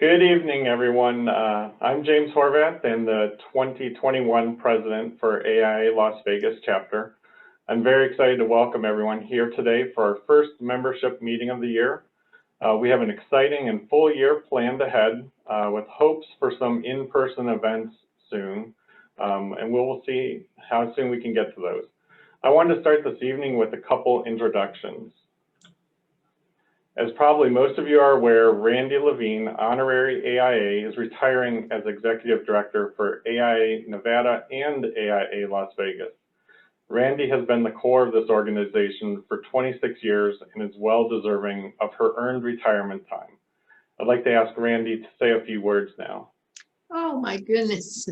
Good evening, everyone. I'm James Horvath and the 2021 president for Aia Las Vegas Chapter. I'm very excited to welcome everyone here today for our first membership meeting of the year. We have an exciting and full year planned ahead with hopes for some in-person events soon, and we'll see how soon we can get to those. I wanted to start this evening with a couple introductions. As probably most of you are aware, Randy Levine, honorary AIA, is retiring as executive director for AIA Nevada and AIA Las Vegas. Randy has been the core of this organization for 26 years and is well deserving of her earned retirement time. I'd like to ask Randy to say a few words now. Oh my goodness.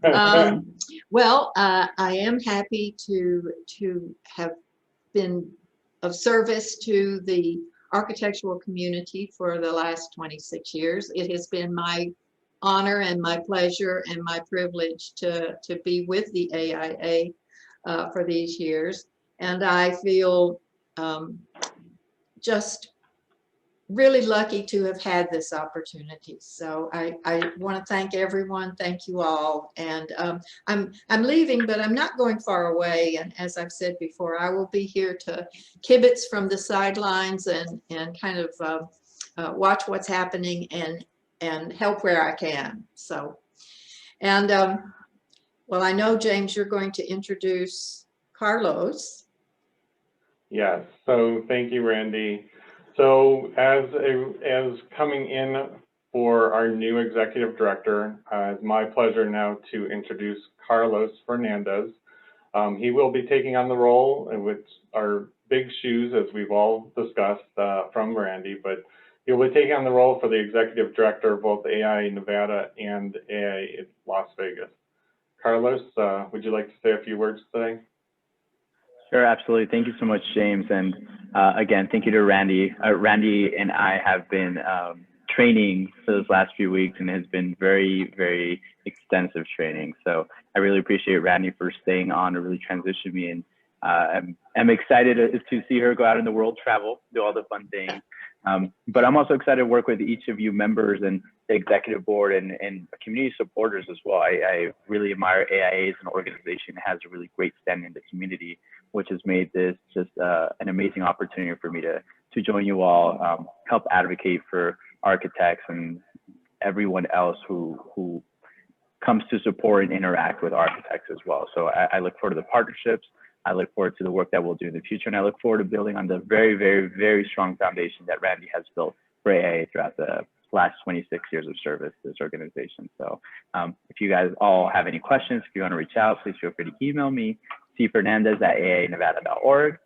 I am happy to have been of service to the architectural community for the last 26 years. It has been my honor and my pleasure and my privilege to be with the AIA for these years. And I feel just really lucky to have had this opportunity. So I want to thank everyone. Thank you all. And I'm leaving, but I'm not going far away. And as I've said before, I will be here to kibitz from the sidelines and kind of watch what's happening and help where I can. So, and well, I know, James, you're going to introduce Carlos. Yes, so thank you, Randy. So as coming in for our new executive director, it's my pleasure now to introduce Carlos Fernandez. He will be taking on the role, which are big shoes, as we've all discussed from Randy, but he'll be taking on the role for the executive director of both AIA Nevada and AIA Las Vegas. Carlos, would you like to say a few words today? Sure, absolutely. Thank you so much, James. And again, thank you to Randy. Randy and I have been training for those last few weeks, and it has been very, very extensive training. So I really appreciate Randy for staying on to really transition me. And I'm excited to see her go out in the world, travel, do all the fun things. But I'm also excited to work with each of you members and the executive board and community supporters as well. I really admire AIA as an organization that has a really great standing in the community, which has made this just an amazing opportunity for me to join you all, help advocate for architects and everyone else who comes to support and interact with architects as well. So I look forward to the partnerships. I look forward to the work that we'll do in the future, and I look forward to building on the very, very, very strong foundation that Randy has built for AIA throughout the last 26 years of service to this organization. So if you guys all have any questions, if you want to reach out, please feel free to email me, cfernandez@aianevada.org.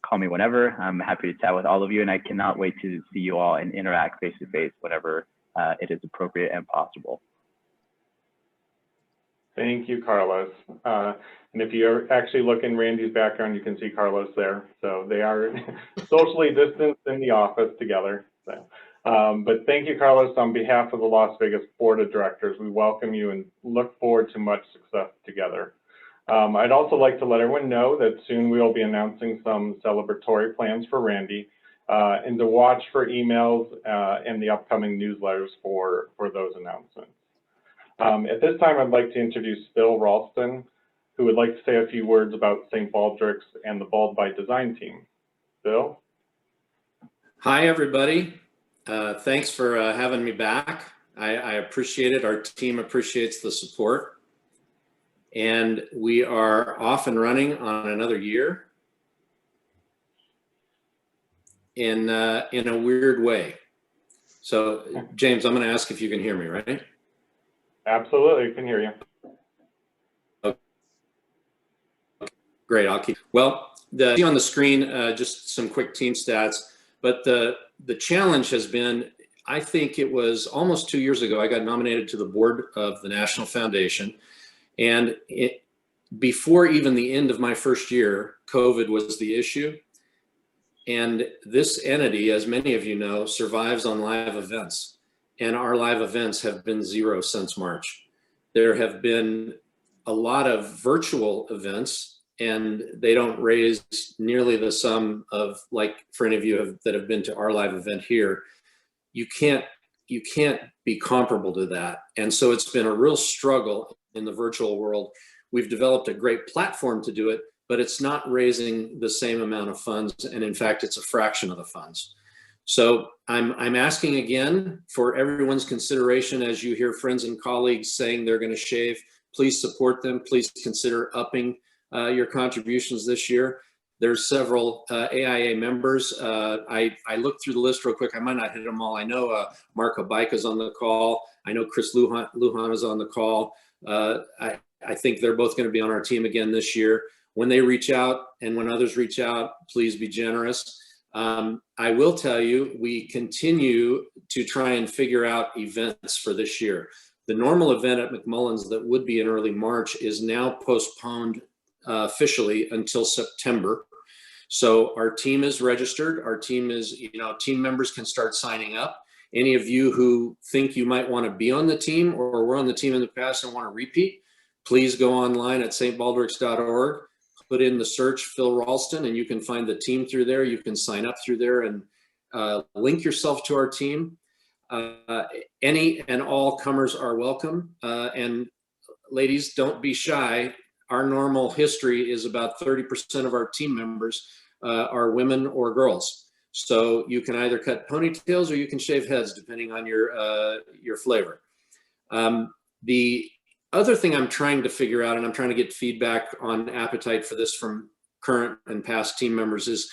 Call me whenever. I'm happy to chat with all of you, and I cannot wait to see you all and interact face-to-face whenever it is appropriate and possible. Thank you, Carlos. And if you actually look in Randy's background, you can see Carlos there. So they are socially distanced in the office together. So, but thank you, Carlos, on behalf of the Las Vegas Board of Directors. We welcome you and look forward to much success together. I'd also like to let everyone know that soon we will be announcing some celebratory plans for Randy and to watch for emails and the upcoming newsletters for those announcements. At this time, I'd like to introduce Phil Ralston, who would like to say a few words about St. Baldrick's and the Bald by Design team. Phil? Hi, everybody. Thanks for having me back. I appreciate it. Our team appreciates the support. And we are off and running on another year in a weird way. So, James, I'm going to ask if you can hear me, right? Absolutely, I can hear you. Okay. Great, I'll keep. Well, see on the screen, just some quick team stats, but the challenge has been, I think it was almost 2 years ago, I got nominated to the board of the National Foundation, and before even the end of my first year, COVID was the issue. And this entity, as many of you know, survives on live events. And our live events have been zero since March. There have been a lot of virtual events, and they don't raise nearly the sum of, like for any of you that have been to our live event here, you can't you can't be comparable to that. And so it's been a real struggle in the virtual world. We've developed a great platform to do it, but it's not raising the same amount of funds. And in fact, it's a fraction of the funds. So I'm asking again for everyone's consideration as you hear friends and colleagues saying they're going to shave. Please support them. Please consider upping your contributions this year. There's several AIA members. I looked through the list real quick. I might not hit them all. I know Mark Habaika is on the call. I know Chris Lujan is on the call. I think they're both going to be on our team again this year. When they reach out and when others reach out, please be generous. I will tell you, we continue to try and figure out events for this year. The normal event at McMullins that would be in early March is now postponed officially until September. So our team is registered. Our team is, team members can start signing up. Any of you who think you might want to be on the team or were on the team in the past and want to repeat, please go online at stbaldrick's.org. Put in the search Phil Ralston and you can find the team through there. You can sign up through there and link yourself to our team. Any and all comers are welcome. And ladies, don't be shy. Our normal history is about 30% of our team members are women or girls. So you can either cut ponytails or you can shave heads depending on your flavor. The other thing I'm trying to figure out, and I'm trying to get feedback on appetite for this from current and past team members, is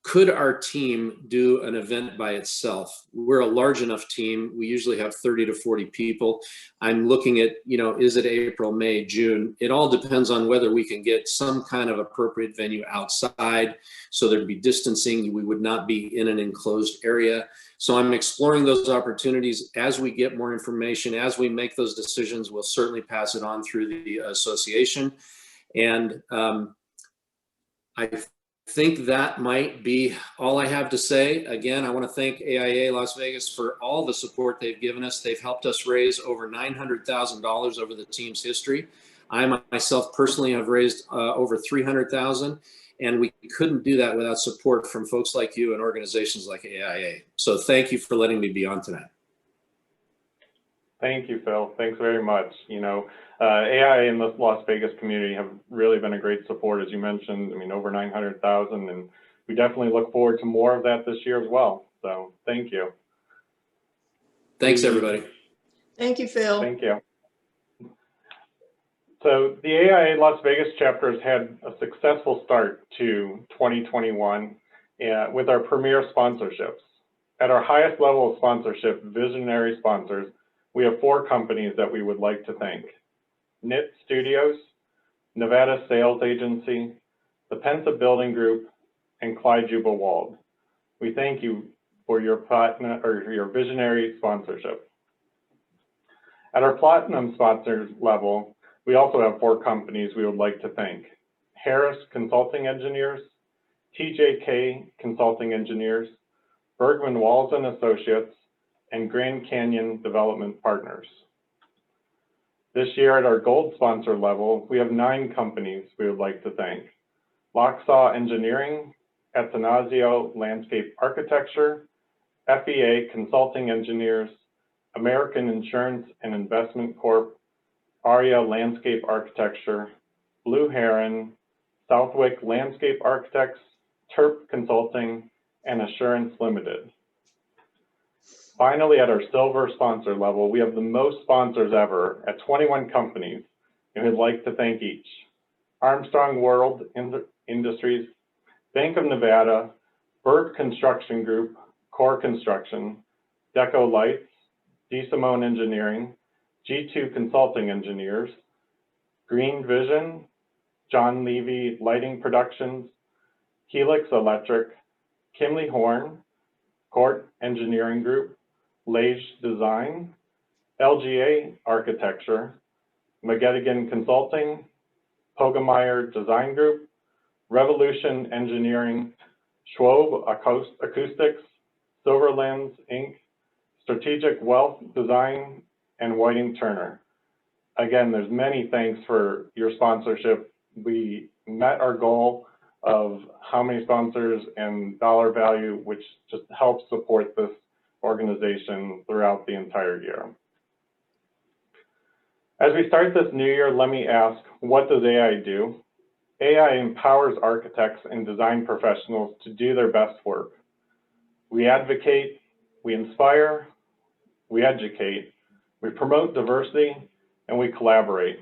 could our team do an event by itself? We're a large enough team. We usually have 30 to 40 people. I'm looking at, is it April, May, June? It all depends on whether we can get some kind of appropriate venue outside. So there'd be distancing. We would not be in an enclosed area. So I'm exploring those opportunities. As we get more information, as we make those decisions, we'll certainly pass it on through the association. And I think that might be all I have to say. Again, I want to thank AIA Las Vegas for all the support they've given us. They've helped us raise over $900,000 over the team's history. I myself personally have raised over $300,000, and we couldn't do that without support from folks like you and organizations like AIA. So thank you for letting me be on tonight. Thank you, Phil. Thanks very much. AIA and the Las Vegas community have really been a great support, as you mentioned. Over 900,000, and we definitely look forward to more of that this year as well. So thank you. Thanks, everybody. Thank you, Phil. Thank you. So the AIA Las Vegas chapter has had a successful start to 2021 with our premier sponsorships. At our highest level of sponsorship, visionary sponsors, we have 4 companies that we would like to thank: Knit Studios, Nevada Sales Agency, the Pensa Building Group, and Clyde Jubal-Wald. We thank you for your platinum or your visionary sponsorship. At our platinum sponsors level, we also have 4 companies we would like to thank: Harris Consulting Engineers, TJK Consulting Engineers, Bergman Walls and Associates, and Grand Canyon Development Partners. This year at our gold sponsor level, we have 9 companies we would like to thank: Locksaw Engineering, Atanasio Landscape Architecture, FEA Consulting Engineers, American Insurance and Investment Corp., Aria Landscape Architecture, Blue Heron, Southwick Landscape Architects, Terp Consulting, and Assurance Limited. Finally, at our silver sponsor level, we have the most sponsors ever at 21 companies, and we'd like to thank each: Armstrong World Industries, Bank of Nevada, Berg Construction Group, Core Construction, Deco Lights, DeSimone Engineering, G2 Consulting Engineers, Green Vision, John Levy Lighting Productions, Helix Electric, Kimley Horn, Court Engineering Group, Lage Design, LGA Architecture, Magedigan Consulting, Pogemeyer Design Group, Revolution Engineering, Schwob Acoustics, Silverlands Inc., Strategic Wealth Design, and Whiting Turner. Again, there's many thanks for your sponsorship. We met our goal of how many sponsors and dollar value, which just helps support this organization throughout the entire year. As we start this new year, let me ask, what does AI do? AI empowers architects and design professionals to do their best work. We advocate, we inspire, we educate, we promote diversity, and we collaborate.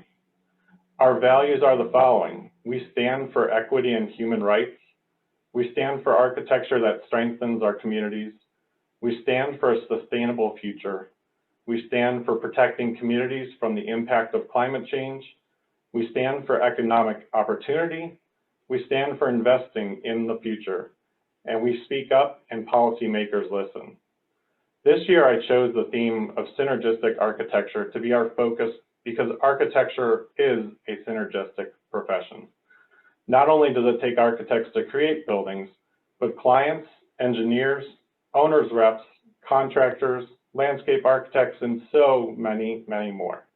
Our values are the following. We stand for equity and human rights. We stand for architecture that strengthens our communities. We stand for a sustainable future. We stand for protecting communities from the impact of climate change. We stand for economic opportunity. We stand for investing in the future. And we speak up and policymakers listen. This year, I chose the theme of synergistic architecture to be our focus because architecture is a synergistic profession. Not only does it take architects to create buildings, but clients, engineers, owners reps, contractors, landscape architects, and so many, many more.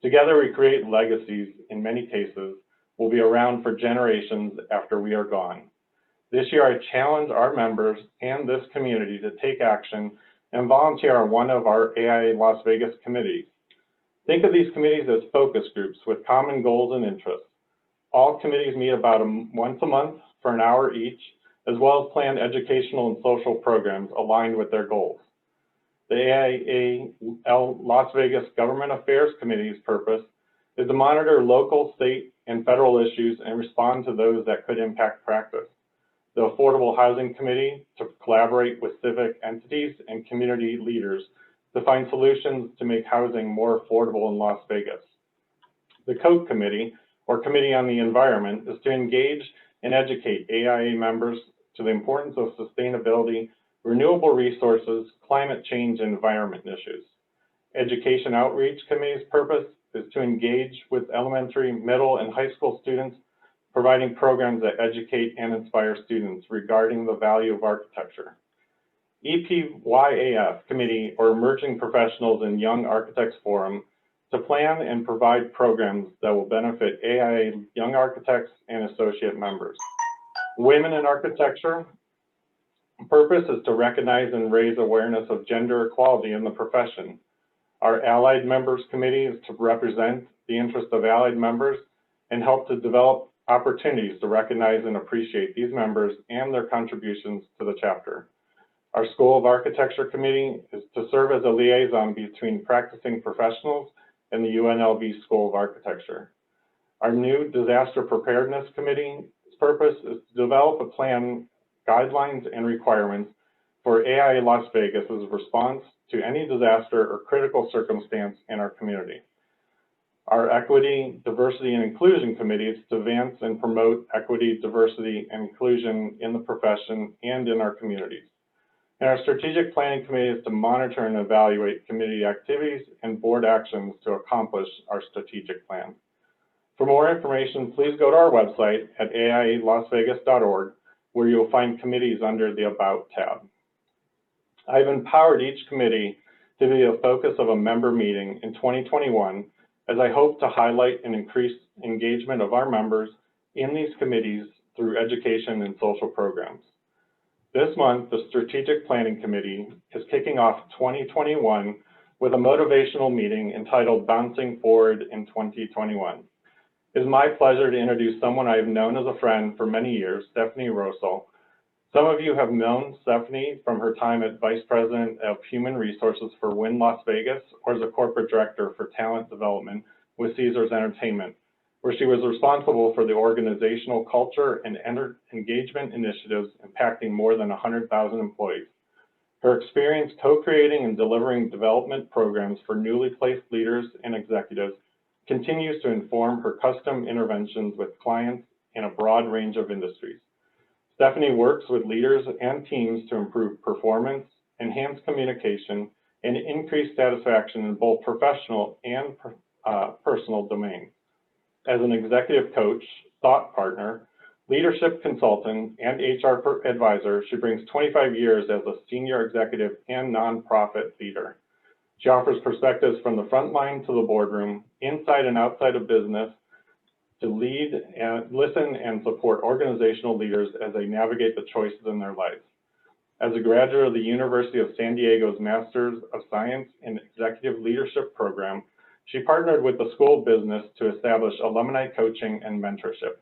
Together, we create legacies, in many cases, will be around for generations after we are gone. This year, I challenge our members and this community to take action and volunteer on one of our Aia Las Vegas committees. Think of these committees as focus groups with common goals and interests. All committees meet about once a month for an hour each, as well as plan educational and social programs aligned with their goals. The Aia Las Vegas Government Affairs Committee's purpose is to monitor local, state, and federal issues and respond to those that could impact practice. The Affordable Housing Committee to collaborate with civic entities and community leaders to find solutions to make housing more affordable in Las Vegas. The Code Committee, or Committee on the Environment, is to engage and educate AIA members to the importance of sustainability, renewable resources, climate change, and environment issues. Education Outreach Committee's purpose is to engage with elementary, middle, and high school students, providing programs that educate and inspire students regarding the value of architecture. EPYAF Committee, or Emerging Professionals and Young Architects Forum, to plan and provide programs that will benefit AIA young architects and associate members. Women in Architecture, purpose is to recognize and raise awareness of gender equality in the profession. Our Allied Members Committee is to represent the interest of allied members and help to develop opportunities to recognize and appreciate these members and their contributions to the chapter. Our School of Architecture Committee is to serve as a liaison between practicing professionals and the UNLV School of Architecture. Our new Disaster Preparedness Committee's purpose is to develop a plan, guidelines, and requirements for AIA Las Vegas' response to any disaster or critical circumstance in our community. Our Equity, Diversity, and Inclusion Committee is to advance and promote equity, diversity, and inclusion in the profession and in our communities. And our Strategic Planning Committee is to monitor and evaluate community activities and board actions to accomplish our strategic plan. For more information, please go to our website at aialasvegas.org, where you'll find committees under the About tab. I've empowered each committee to be a focus of a member meeting in 2021, as I hope to highlight and increase engagement of our members in these committees through education and social programs. This month, the Strategic Planning Committee is kicking off 2021 with a motivational meeting entitled Bouncing Forward in 2021. It is my pleasure to introduce someone I have known as a friend for many years, Stephanie Rossell. Some of you have known Stephanie from her time as Vice President of Human Resources for Wynn Las Vegas, or as a Corporate Director for Talent Development with Caesars Entertainment, where she was responsible for the organizational culture and engagement initiatives impacting more than 100,000 employees. Her experience co-creating and delivering development programs for newly placed leaders and executives continues to inform her custom interventions with clients in a broad range of industries. Stephanie works with leaders and teams to improve performance, enhance communication, and increase satisfaction in both professional and personal domains. As an executive coach, thought partner, leadership consultant, and HR advisor, she brings 25 years as a senior executive and nonprofit leader. She offers perspectives from the front line to the boardroom, inside and outside of business, to lead and listen and support organizational leaders as they navigate the choices in their lives. As a graduate of the University of San Diego's Masters of Science in Executive Leadership program, she partnered with the School of Business to establish alumni coaching and mentorship.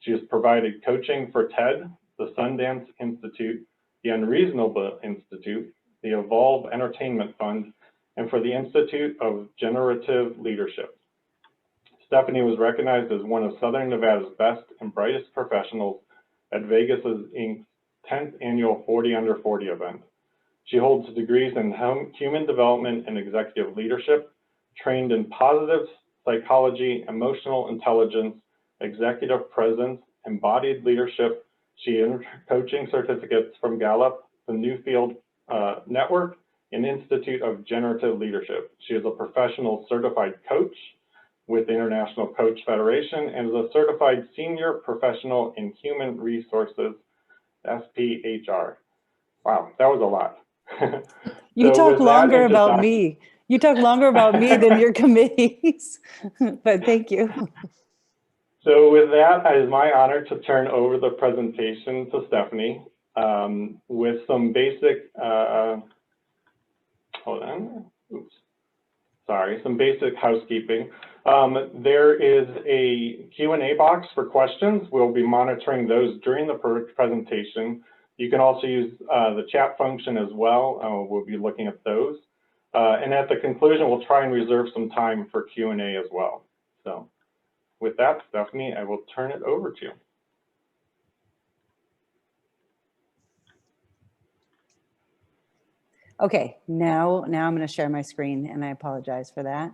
She has provided coaching for TED, the Sundance Institute, the Unreasonable Institute, the Evolve Entertainment Fund, and for the Institute of Generative Leadership. Stephanie was recognized as one of Southern Nevada's best and brightest professionals at Vegas Inc.'s 10th annual 40 Under 40 event. She holds degrees in human development and executive leadership, trained in positive psychology, emotional intelligence, executive presence, embodied leadership. She earned coaching certificates from Gallup, the Newfield Network, and Institute of Generative Leadership. She is a professional certified coach with the International Coach Federation and is a certified senior professional in human resources, SPHR. Wow, that was a lot. You So talk longer about me. You talk longer about me than your committees, but thank you. So with that, it is my honor to turn over the presentation to Stephanie with some basic, some basic housekeeping. There is a Q&A box for questions. We'll be monitoring those during the presentation. You can also use the chat function as well. We'll be looking at those. And at the conclusion, we'll try and reserve some time for Q&A as well. So with that, Stephanie, I will turn it over to you. Okay, now I'm going to share my screen, and I apologize for that.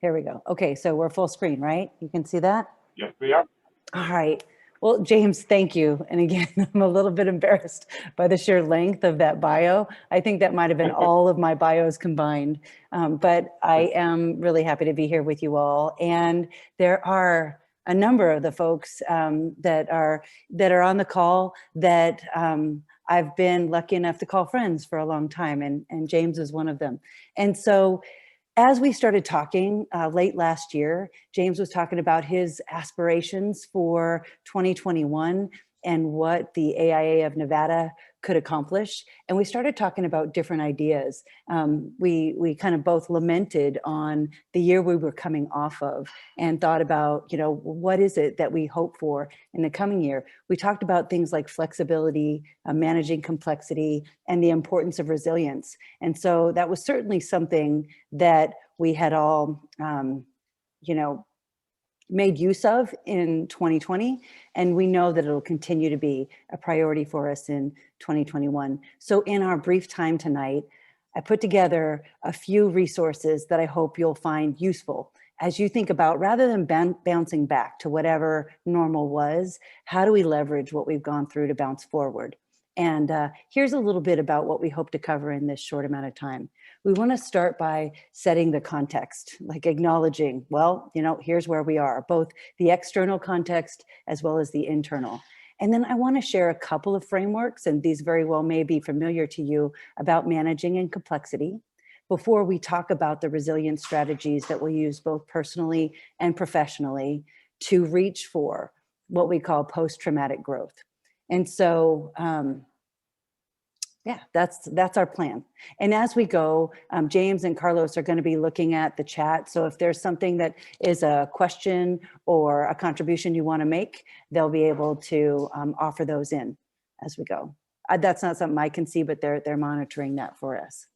Here we go. Okay, so we're full screen, right? You can see that? Yes, we are. All right. Well, James, thank you. And again, I'm a little bit embarrassed by the sheer length of that bio. I think that might have been all of my bios combined. But I am really happy to be here with you all. And there are a number of the folks that are on the call that I've been lucky enough to call friends for a long time, and James is one of them. And so as we started talking late last year, James was talking about his aspirations for 2021 and what the AIA of Nevada could accomplish. And we started talking about different ideas. We kind of both lamented on the year we were coming off of and thought about, you know, what is it that we hope for in the coming year? We talked about things like flexibility, managing complexity, and the importance of resilience. And so that was certainly something that we had all, you know, made use of in 2020, and we know that it'll continue to be a priority for us in 2021. So in our brief time tonight, I put together a few resources that I hope you'll find useful as you think about, rather than bouncing back to whatever normal was, how do we leverage what we've gone through to bounce forward? And here's a little bit about what we hope to cover in this short amount of time. We want to start by setting the context, like acknowledging, well, you know, here's where we are, both the external context as well as the internal. And then I want to share a couple of frameworks, and these very well may be familiar to you, about managing in complexity, before we talk about the resilience strategies that we'll use both personally and professionally to reach for what we call post-traumatic growth. And so, yeah, that's our plan. And as we go, James and Carlos are going to be looking at the chat. So if there's something that is a question or a contribution you want to make, they'll be able to offer those in as we go. That's not something I can see, but they're monitoring that for us.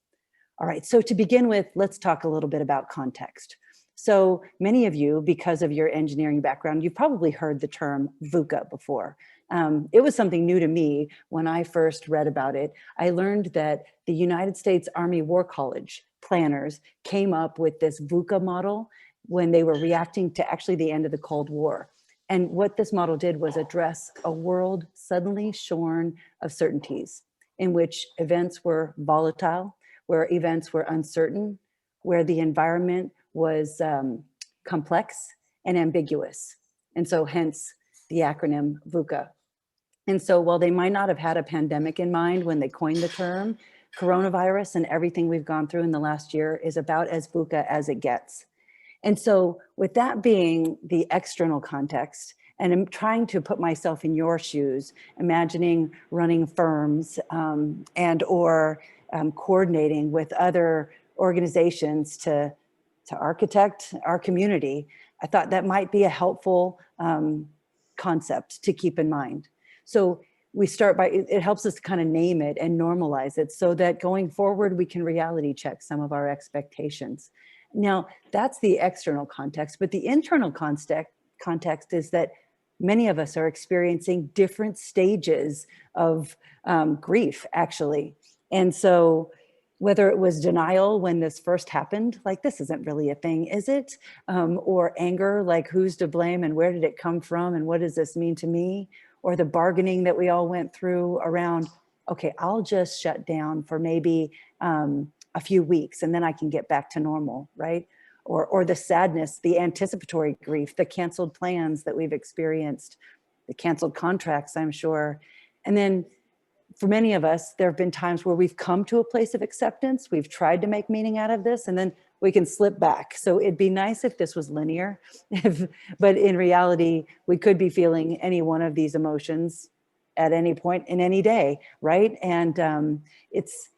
All right, so to begin with, let's talk a little bit about context. So many of you, because of your engineering background, you've probably heard the term VUCA before. It was something new to me when I first read about it. I learned that the United States Army War College planners came up with this VUCA model when they were reacting to actually the end of the Cold War. And what this model did was address a world suddenly shorn of certainties, in which events were volatile, where events were uncertain, where the environment was complex and ambiguous. And so hence the acronym VUCA. And so while they might not have had a pandemic in mind when they coined the term, coronavirus and everything we've gone through in the last year is about as VUCA as it gets. And so with that being the external context, And I'm trying to put myself in your shoes, imagining running firms and or coordinating with other organizations to architect our community. I thought that might be a helpful concept to keep in mind. So we start by, it helps us kind of name it and normalize it so that going forward, we can reality check some of our expectations. Now, that's the external context, but the internal context is that many of us are experiencing different stages of grief, actually. And so whether it was denial when this first happened, like this isn't really a thing, is it? Or anger, like who's to blame and where did it come from and what does this mean to me? Or the bargaining that we all went through around, okay, I'll just shut down for maybe a few weeks and then I can get back to normal, right? Or the sadness, the anticipatory grief, the canceled plans that we've experienced, the canceled contracts, I'm sure. And then for many of us, there have been times where we've come to a place of acceptance, we've tried to make meaning out of this, and then we can slip back. So it'd be nice if this was linear, but in reality, we could be feeling any one of these emotions at any point in any day, right? And it's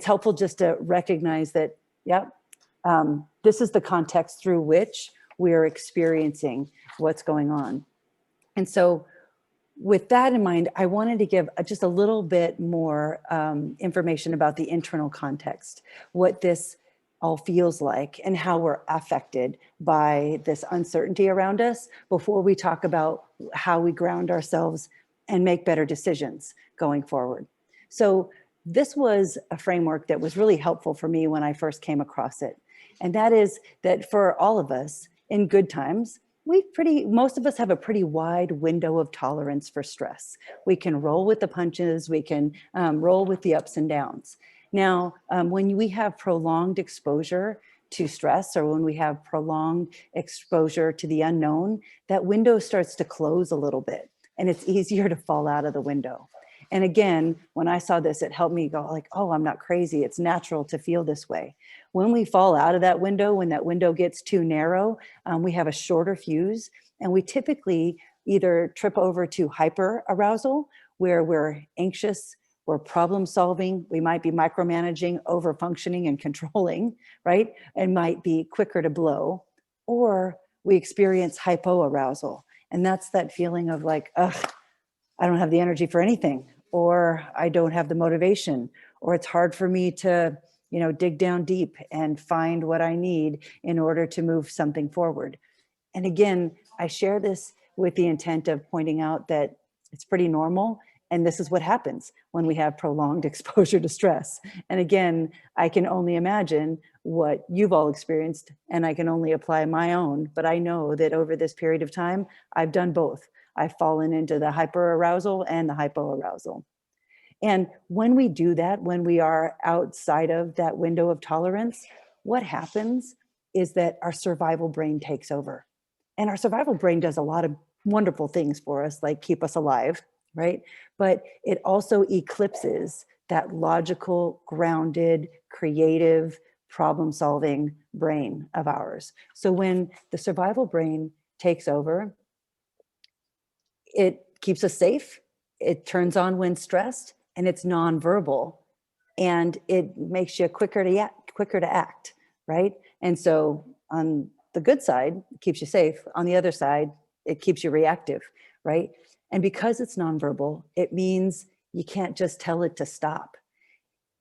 helpful just to recognize that, yep, this is the context through which we're experiencing what's going on. And so with that in mind, I wanted to give just a little bit more information about the internal context, what this all feels like and how we're affected by this uncertainty around us before we talk about how we ground ourselves and make better decisions going forward. So this was a framework that was really helpful for me when I first came across it. And that is that for all of us in good times, most of us have a pretty wide window of tolerance for stress. We can roll with the punches, we can roll with the ups and downs. Now, when we have prolonged exposure to stress or when we have prolonged exposure to the unknown, that window starts to close a little bit and it's easier to fall out of the window. And again, when I saw this, it helped me go like, oh, I'm not crazy. It's natural to feel this way. When we fall out of that window, when that window gets too narrow, we have a shorter fuse and we typically either trip over to hyper arousal where we're anxious, we're problem solving, we might be micromanaging, over functioning and controlling, right? And might be quicker to blow, or we experience hypoarousal. And that's that feeling of like, ugh, I don't have the energy for anything, or I don't have the motivation, or it's hard for me to, dig down deep and find what I need in order to move something forward. And again, I share this with the intent of pointing out that it's pretty normal. And this is what happens when we have prolonged exposure to stress. And again, I can only imagine what you've all experienced, and I can only apply my own, but I know that over this period of time, I've done both. I've fallen into the hyperarousal and the hypoarousal. And when we do that, when we are outside of that window of tolerance, what happens is that our survival brain takes over. And our survival brain does a lot of wonderful things for us, like keep us alive, right? But it also eclipses that logical, grounded, creative, problem-solving brain of ours. So when the survival brain takes over, it keeps us safe, it turns on when stressed, and it's nonverbal, and it makes you quicker to act, right? And so on the good side, it keeps you safe. On the other side, it keeps you reactive, right? And because it's nonverbal, it means you can't just tell it to stop.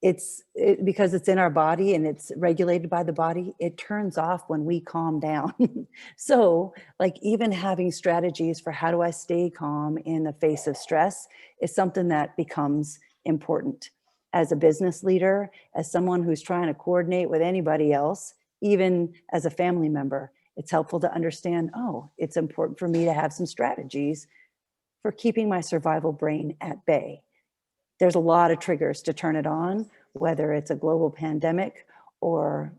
Because it's in our body and it's regulated by the body, it turns off when we calm down. So like even having strategies for how do I stay calm in the face of stress is something that becomes important. As a business leader, as someone who's trying to coordinate with anybody else, even as a family member, it's helpful to understand, oh, it's important for me to have some strategies for keeping my survival brain at bay. There's a lot of triggers to turn it on, whether it's a global pandemic or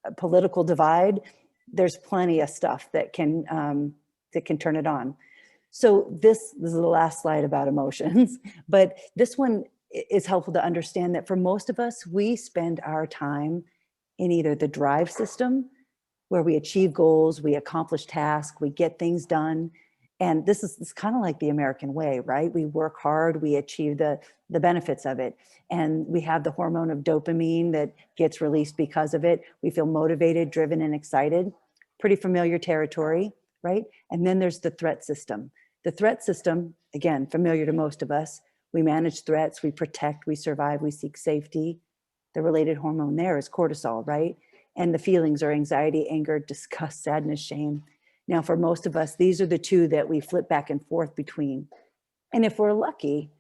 a political divide. There's plenty of stuff that can turn it on. So this is the last slide about emotions, but this one is helpful to understand that for most of us, we spend our time in either the drive system, where we achieve goals, we accomplish tasks, we get things done, And this is kind of like the American way, right? We work hard, we achieve the benefits of it. And we have the hormone of dopamine that gets released because of it. We feel motivated, driven, and excited. Pretty familiar territory, right? And then there's the threat system. The threat system, again, familiar to most of us. We manage threats, we protect, we survive, we seek safety. The related hormone there is cortisol, right? And the feelings are anxiety, anger, disgust, sadness, shame. Now, for most of us, these are the two that we flip back and forth between. And if we're lucky,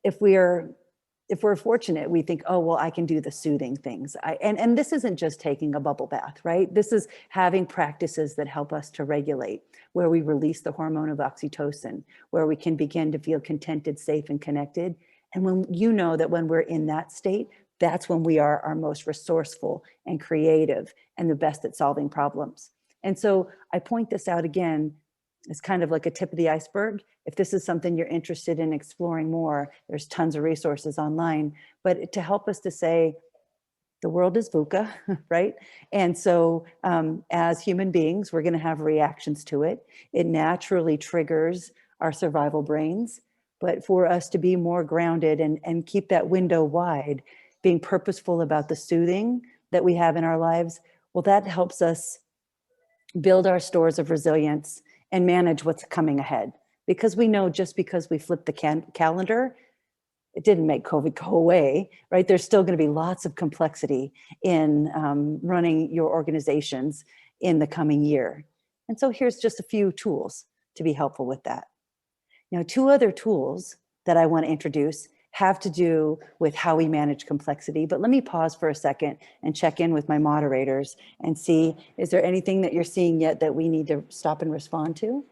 if we're fortunate, we think, oh, well, I can do the soothing things. And this isn't just taking a bubble bath, right? This is having practices that help us to regulate, where we release the hormone of oxytocin, where we can begin to feel contented, safe, and connected. And when you know that when we're in that state, that's when we are our most resourceful and creative and the best at solving problems. And so I point this out again as kind of like a tip of the iceberg. If this is something you're interested in exploring more, there's tons of resources online, but to help us to say, the world is VUCA, right? And so as human beings, we're gonna have reactions to it. It naturally triggers our survival brains, but for us to be more grounded and keep that window wide, being purposeful about the soothing that we have in our lives, well, that helps us build our stores of resilience and manage what's coming ahead. Because we know just because we flipped the calendar, it didn't make COVID go away, right? There's still going to be lots of complexity in running your organizations in the coming year. And so here's just a few tools to be helpful with that. Now, two other tools that I want to introduce have to do with how we manage complexity, but let me pause for a second and check in with my moderators and see, is there anything that you're seeing yet that we need to stop and respond to?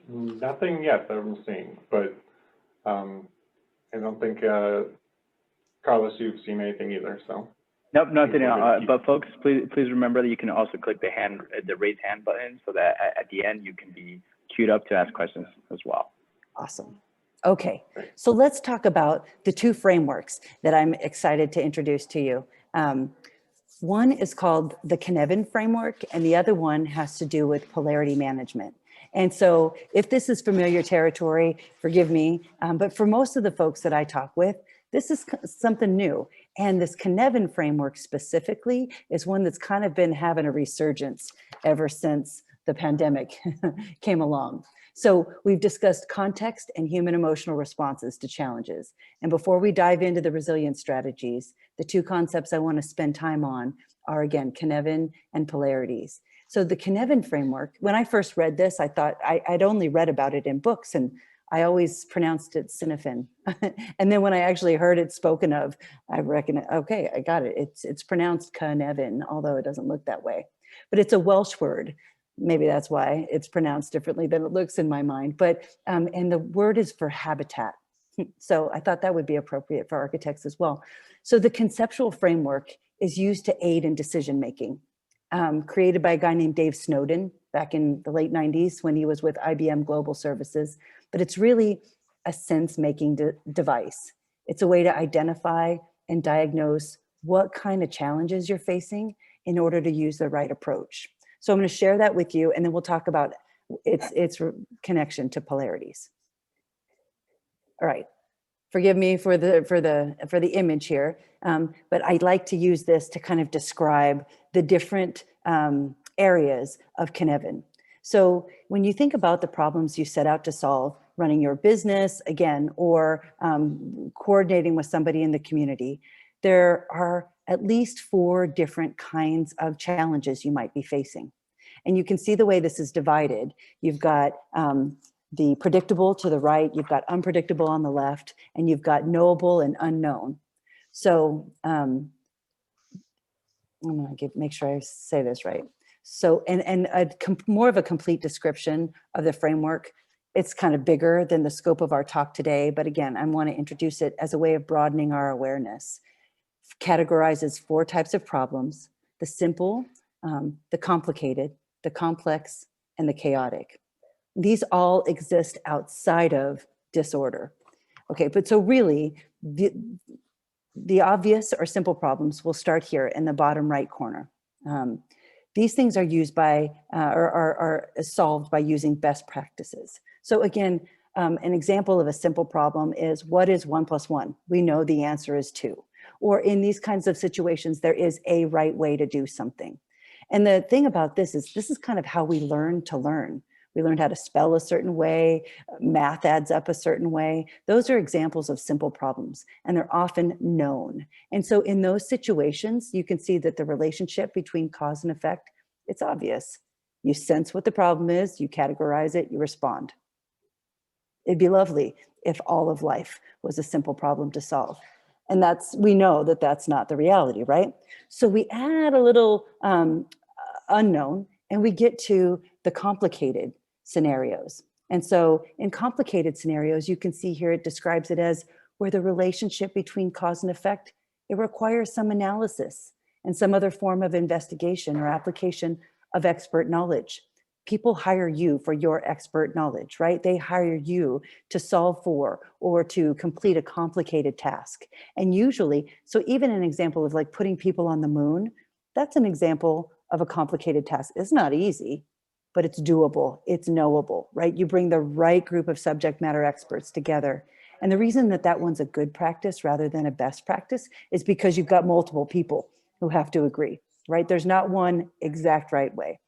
Nothing yet that I'm seeing, but I don't think, Carlos, you've seen anything either, so. Nope, nothing. But folks, please remember that you can also click the raise hand button so that at the end you can be queued up to ask questions as well. Awesome. Okay, so let's talk about the two frameworks that I'm excited to introduce to you. One is called the Kinevin Framework, and the other one has to do with polarity management. And so if this is familiar territory, forgive me, but for most of the folks that I talk with, this is something new. And this Kinevin Framework specifically is one that's kind of been having a resurgence ever since the pandemic came along. So we've discussed context and human emotional responses to challenges. And before we dive into the resilience strategies, the two concepts I want to spend time on are, again, Kinevin and polarities. So the Kinevin framework, when I first read this, I thought I'd only read about it in books, and I always pronounced it Synefin. And then when I actually heard it spoken of, I reckon, okay, I got it. It's pronounced Kinevin, although it doesn't look that way. But it's a Welsh word. Maybe that's why it's pronounced differently than it looks in my mind. But, and the word is for habitat. So I thought that would be appropriate for architects as well. So the conceptual framework is used to aid in decision-making, created by a guy named Dave Snowden back in the late 90s when he was with IBM Global Services. But it's really a sense-making device. It's a way to identify and diagnose what kind of challenges you're facing in order to use the right approach. So I'm going to share that with you, and then we'll talk about its connection to polarities. All right, forgive me for the image here, but I'd like to use this to kind of describe the different areas of Kinevin. So when you think about the problems you set out to solve, running your business, again, or coordinating with somebody in the community, there are at least 4 different kinds of challenges you might be facing. And you can see the way this is divided. You've got the predictable to the right, you've got unpredictable on the left, and you've got knowable and unknown. So I'm gonna make sure I say this right. So, and more of a complete description of the framework. It's kind of bigger than the scope of our talk today, but again, I want to introduce it as a way of broadening our awareness. Categorizes 4 types of problems: the simple, the complicated, the complex, and the chaotic. These all exist outside of disorder. Okay, but so really, the obvious or simple problems will start here in the bottom right corner. these things are used by, are solved by using best practices. So again, an example of a simple problem is, what is 1 + 1? We know the answer is 2. Or in these kinds of situations, there is a right way to do something. And the thing about this is kind of how we learn to learn. We learned how to spell a certain way, math adds up a certain way. Those are examples of simple problems, and they're often known. And so in those situations, you can see that the relationship between cause and effect, it's obvious. You sense what the problem is, you categorize it, you respond. It'd be lovely if all of life was a simple problem to solve. And we know that that's not the reality, right? So we add a little unknown, and we get to the complicated scenarios. And so in complicated scenarios, you can see here, it describes it as where the relationship between cause and effect, it requires some analysis and some other form of investigation or application of expert knowledge. People hire you for your expert knowledge, right? They hire you to solve for or to complete a complicated task. And usually, so even an example of like putting people on the moon, that's an example of a complicated task. It's not easy, but it's doable, it's knowable, right? You bring the right group of subject matter experts together. And the reason that that one's a good practice rather than a best practice is because you've got multiple people who have to agree, right? There's not one exact right way,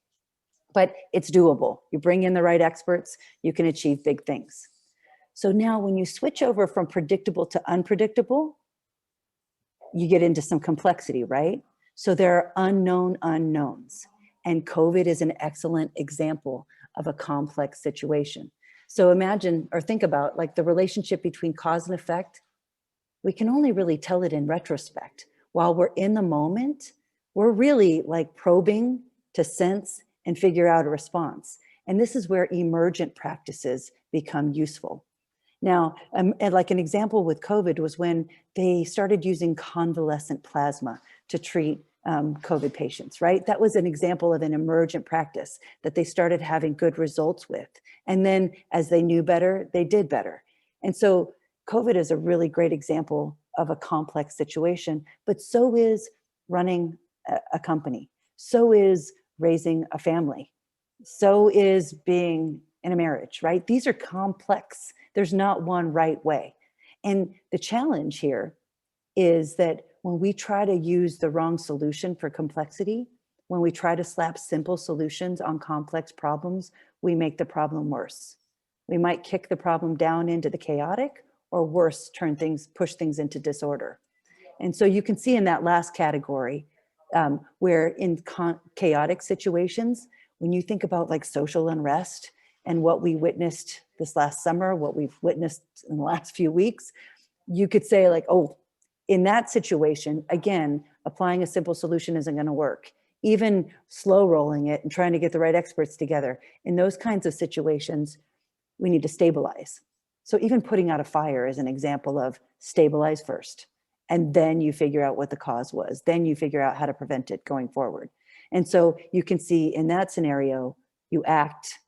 but it's doable. You bring in the right experts, you can achieve big things. So now when you switch over from predictable to unpredictable, you get into some complexity, right? So there are unknown unknowns. And COVID is an excellent example of a complex situation. So imagine or think about like the relationship between cause and effect. We can only really tell it in retrospect. While we're in the moment, we're really like probing to sense and figure out a response. And this is where emergent practices become useful. Now, and like an example with COVID was when they started using convalescent plasma to treat COVID patients, right? That was an example of an emergent practice that they started having good results with. And then as they knew better, they did better. And so COVID is a really great example of a complex situation, but so is running a company. So is raising a family. So is being in a marriage, right? These are complex. There's not one right way. And the challenge here is that when we try to use the wrong solution for complexity, when we try to slap simple solutions on complex problems, we make the problem worse. We might kick the problem down into the chaotic, or worse, push things into disorder. And so you can see in that last category, where in chaotic situations, when you think about like social unrest and what we witnessed this last summer, what we've witnessed in the last few weeks, you could say like, oh, in that situation, again, applying a simple solution isn't going to work. Even slow rolling it and trying to get the right experts together. In those kinds of situations, we need to stabilize. So even putting out a fire is an example of stabilize first, and then you figure out what the cause was. Then you figure out how to prevent it going forward. And so you can see in that scenario, you act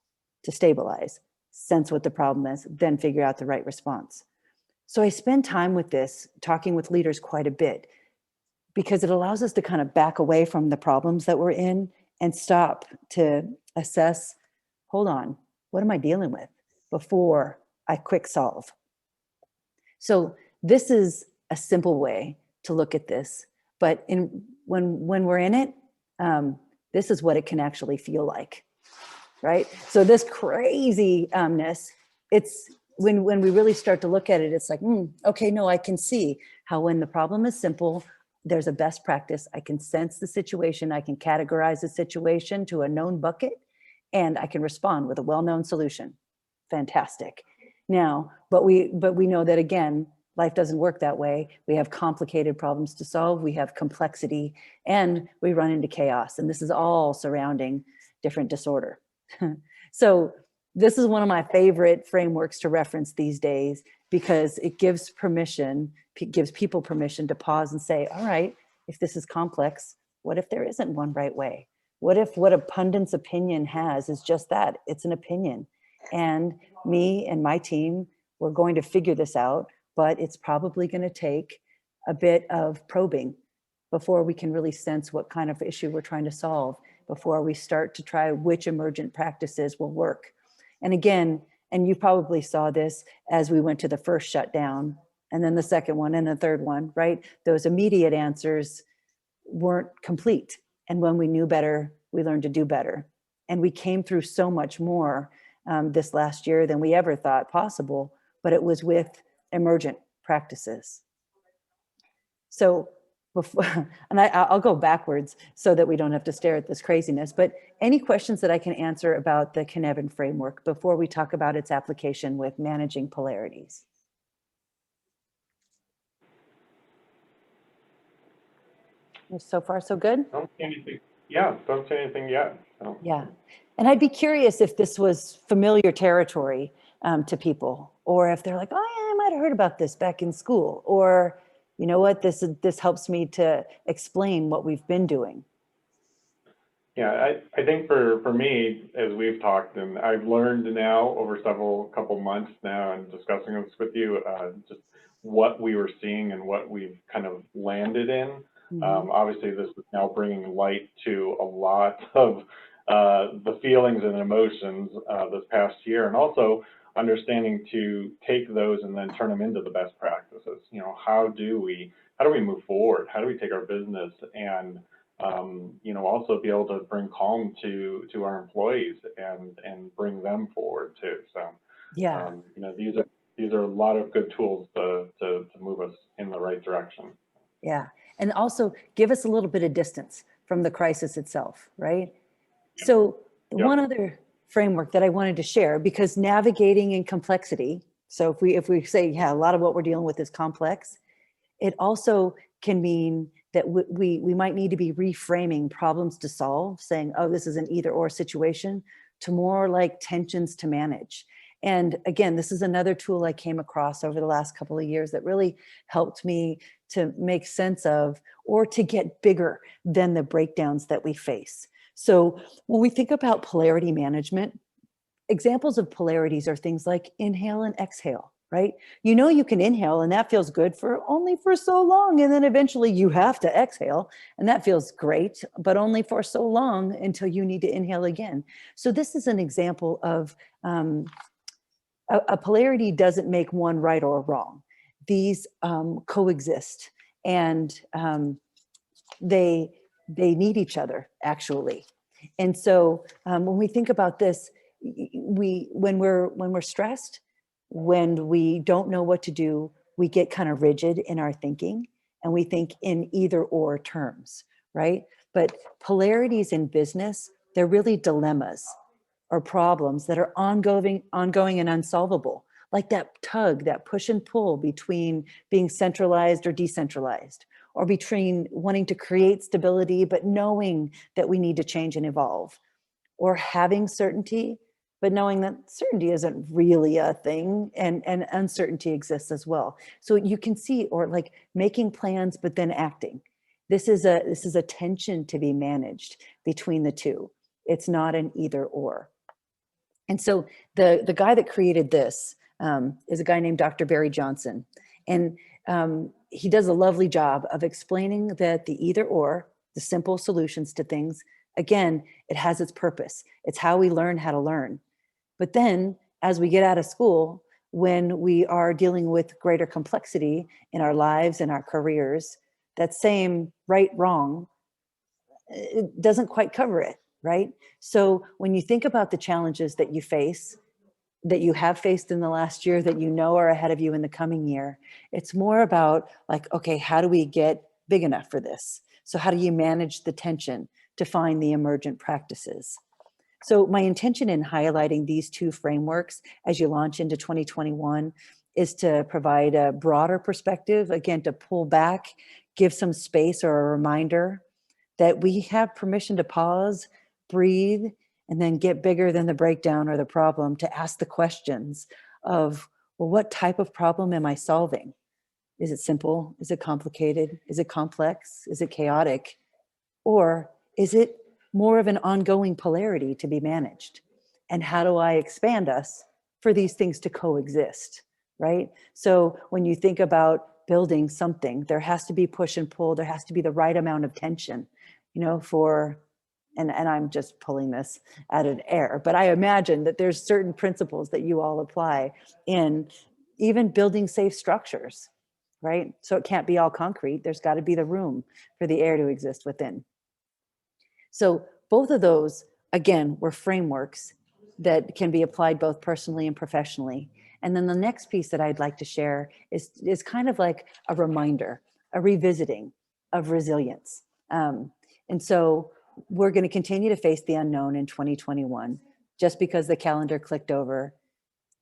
to stabilize, sense what the problem is, then figure out the right response. So I spend time with this, talking with leaders quite a bit, because it allows us to kind of back away from the problems that we're in and stop to assess, hold on, what am I dealing with before I quick solve? So this is a simple way to look at this, but when we're in it, this is what it can actually feel like, right? So this craziness, it's when we really start to look at it, it's like, okay, no, I can see how when the problem is simple, there's a best practice. I can sense the situation. I can categorize the situation to a known bucket, and I can respond with a well-known solution. Fantastic. Now, but we know that, again, life doesn't work that way. We have complicated problems to solve. We have complexity, and we run into chaos. And this is all surrounding different disorder. So this is one of my favorite frameworks to reference these days, because it gives people permission to pause and say, all right, if this is complex, what if there isn't one right way? What if what a pundit's opinion has is just that? It's an opinion. And me and my team, we're going to figure this out, but it's probably going to take a bit of probing before we can really sense what kind of issue we're trying to solve before we start to try which emergent practices will work. And again, and you probably saw this as we went to the first shutdown and then the second one and the third one, right? Those immediate answers weren't complete. And when we knew better, we learned to do better. And we came through so much more this last year than we ever thought possible, but it was with emergent practices. So before, and I'll go backwards so that we don't have to stare at this craziness, but any questions that I can answer about the Kinevin Framework before we talk about its application with managing polarities? So far, so good? Don't see anything. Yeah, don't see anything yet. So. Yeah, and I'd be curious if this was familiar territory to people, or if they're like, oh, yeah, I might have heard about this back in school, or you know what, this helps me to explain what we've been doing. Yeah, I think for me, as we've talked, and I've learned now over couple months now and discussing this with you, just what we were seeing and what we've kind of landed in. Obviously, this is now bringing light to a lot of the feelings and emotions this past year, and also understanding to take those and then turn them into the best practices. You know, how do we move forward? How do we take our business and you know, also be able to bring calm to our employees and bring them forward too. So yeah, you know, these are a lot of good tools to move us in the right direction. Yeah, and also give us a little bit of distance from the crisis itself, right? So one other framework that I wanted to share, because navigating in complexity, so if we say, yeah, a lot of what we're dealing with is complex, it also can mean that we might need to be reframing problems to solve, saying, oh, this is an either or situation, to more like tensions to manage. And again, this is another tool I came across over the last couple of years that really helped me to make sense of, or to get bigger than the breakdowns that we face. So when we think about polarity management, examples of polarities are things like inhale and exhale, right? You know, you can inhale and that feels good for only for so long. And then eventually you have to exhale and that feels great, but only for so long until you need to inhale again. So this is an example of a polarity doesn't make one right or wrong. These coexist, and they need each other, actually. And so when we think about this, when we're stressed, when we don't know what to do, we get kind of rigid in our thinking, and we think in either or terms, right? But polarities in business, they're really dilemmas or problems that are ongoing and unsolvable, like that tug, that push and pull between being centralized or decentralized, or between wanting to create stability but knowing that we need to change and evolve, or having certainty but knowing that certainty isn't really a thing, and uncertainty exists as well. So you can see, or like making plans but then acting. This is a tension to be managed between the two. It's not an either or. And so the guy that created this is a guy named Dr. Barry Johnson. And he does a lovely job of explaining that the either or, the simple solutions to things, again, it has its purpose. It's how we learn how to learn. But then as we get out of school, when we are dealing with greater complexity in our lives and our careers, that same right, wrong, it doesn't quite cover it, right? So when you think about the challenges that you face, that you have faced in the last year, that you know are ahead of you in the coming year, it's more about like, okay, how do we get big enough for this? So how do you manage the tension to find the emergent practices? So my intention in highlighting these two frameworks as you launch into 2021 is to provide a broader perspective, again, to pull back, give some space or a reminder that we have permission to pause, breathe, and then get bigger than the breakdown or the problem, to ask the questions of, well, what type of problem am I solving? Is it simple? Is it complicated? Is it complex? Is it chaotic? Or is it more of an ongoing polarity to be managed? And how do I expand us for these things to coexist, right? So when you think about building something, there has to be push and pull. There has to be the right amount of tension, you know, for and I'm just pulling this out of air, but I imagine that there's certain principles that you all apply in even building safe structures, right? So it can't be all concrete. There's got to be the room for the air to exist within. So both of those, again, were frameworks that can be applied both personally and professionally. And then the next piece that I'd like to share is kind of like a reminder, a revisiting of resilience. And so we're going to continue to face the unknown in 2021. Just because the calendar clicked over,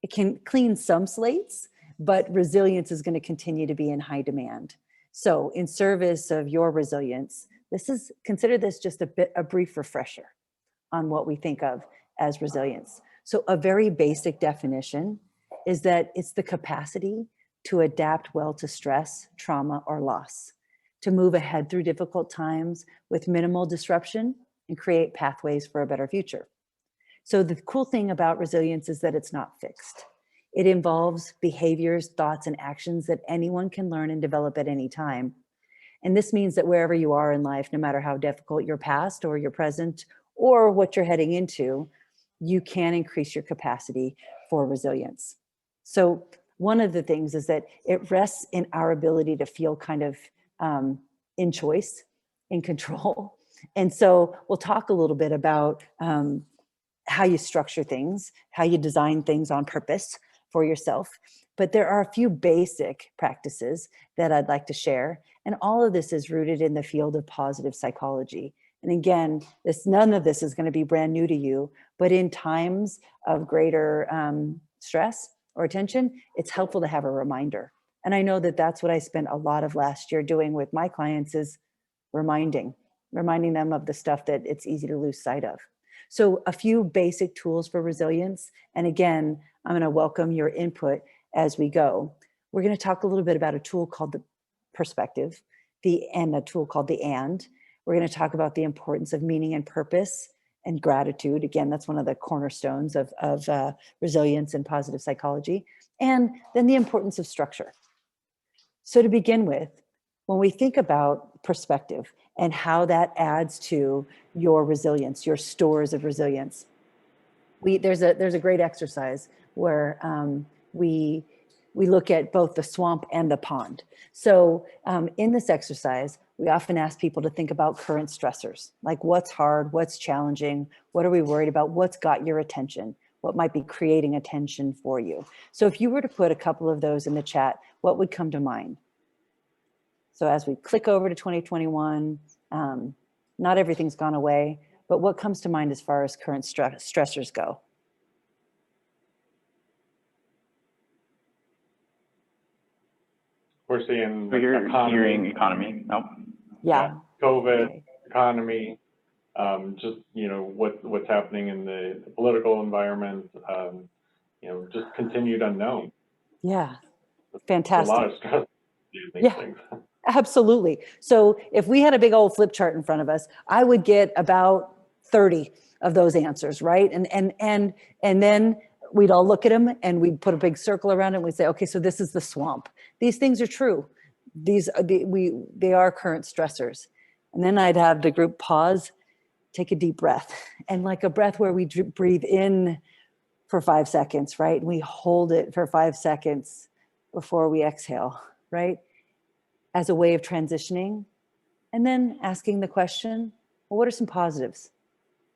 it can clean some slates, but resilience is going to continue to be in high demand. So in service of your resilience, consider this just a brief refresher on what we think of as resilience. So a very basic definition is that it's the capacity to adapt well to stress, trauma, or loss, to move ahead through difficult times with minimal disruption and create pathways for a better future. So the cool thing about resilience is that it's not fixed. It involves behaviors, thoughts, and actions that anyone can learn and develop at any time. And this means that wherever you are in life, no matter how difficult your past or your present or what you're heading into, you can increase your capacity for resilience. So one of the things is that it rests in our ability to feel kind of in choice, in control. And so we'll talk a little bit about how you structure things, how you design things on purpose for yourself. But there are a few basic practices that I'd like to share. And all of this is rooted in the field of positive psychology. And again, none of this is going to be brand new to you, but in times of greater stress or tension, it's helpful to have a reminder. And I know that that's what I spent a lot of last year doing with my clients, is reminding them of the stuff that it's easy to lose sight of. So a few basic tools for resilience. And again, I'm going to welcome your input as we go. We're going to talk a little bit about a tool called the perspective, and a tool called the and. We're going to talk about the importance of meaning and purpose and gratitude. Again, that's one of the cornerstones of resilience and positive psychology. And then the importance of structure. So to begin with, when we think about perspective and how that adds to your resilience, your stores of resilience, there's a great exercise where we look at both the swamp and the pond. So in this exercise, we often ask people to think about current stressors, like what's hard, what's challenging, what are we worried about, what's got your attention, what might be creating attention for you. So if you were to put a couple of those in the chat, what would come to mind? So as we click over to 2021, not everything's gone away, but what comes to mind as far as current stressors go? We're seeing You're economy. hearing economy. Nope. Yeah. COVID, Okay. economy, just, what's happening in the political environment, just continued unknown. Yeah. There's Fantastic. a lot of stress in these Yeah. things. Absolutely. So if we had a big old flip chart in front of us, I would get about 30 of those answers, right? And then we'd all look at them and we'd put a big circle around it and we'd say, okay, so this is the swamp. These things are true. They are current stressors. And then I'd have the group pause, take a deep breath, and like a breath where we breathe in for 5 seconds, right? And we hold it for 5 seconds before we exhale, right? As a way of transitioning, and then asking the question, well, what are some positives?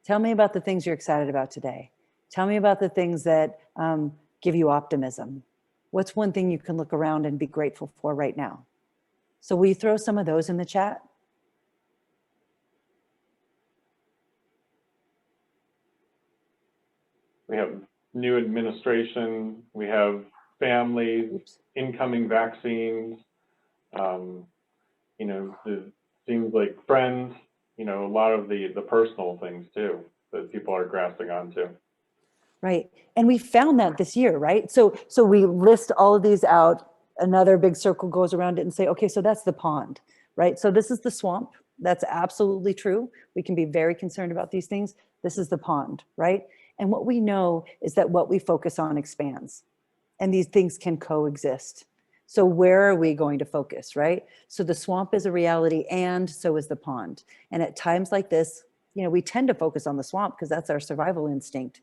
Tell me about the things you're excited about today. Tell me about the things that give you optimism. What's one thing you can look around and be grateful for right now? So will you throw some of those in the chat? We have new administration, we have families, Oops. incoming vaccines, it seems like friends, a lot of the personal things too that people are grasping onto. Right. And we found that this year, right? So we list all of these out, another big circle goes around it and say, okay, so that's the pond, right? So this is the swamp. That's absolutely true. We can be very concerned about these things. This is the pond, right? And what we know is that what we focus on expands, and these things can coexist. So where are we going to focus, right? So the swamp is a reality, and so is the pond. And at times like this, we tend to focus on the swamp because that's our survival instinct.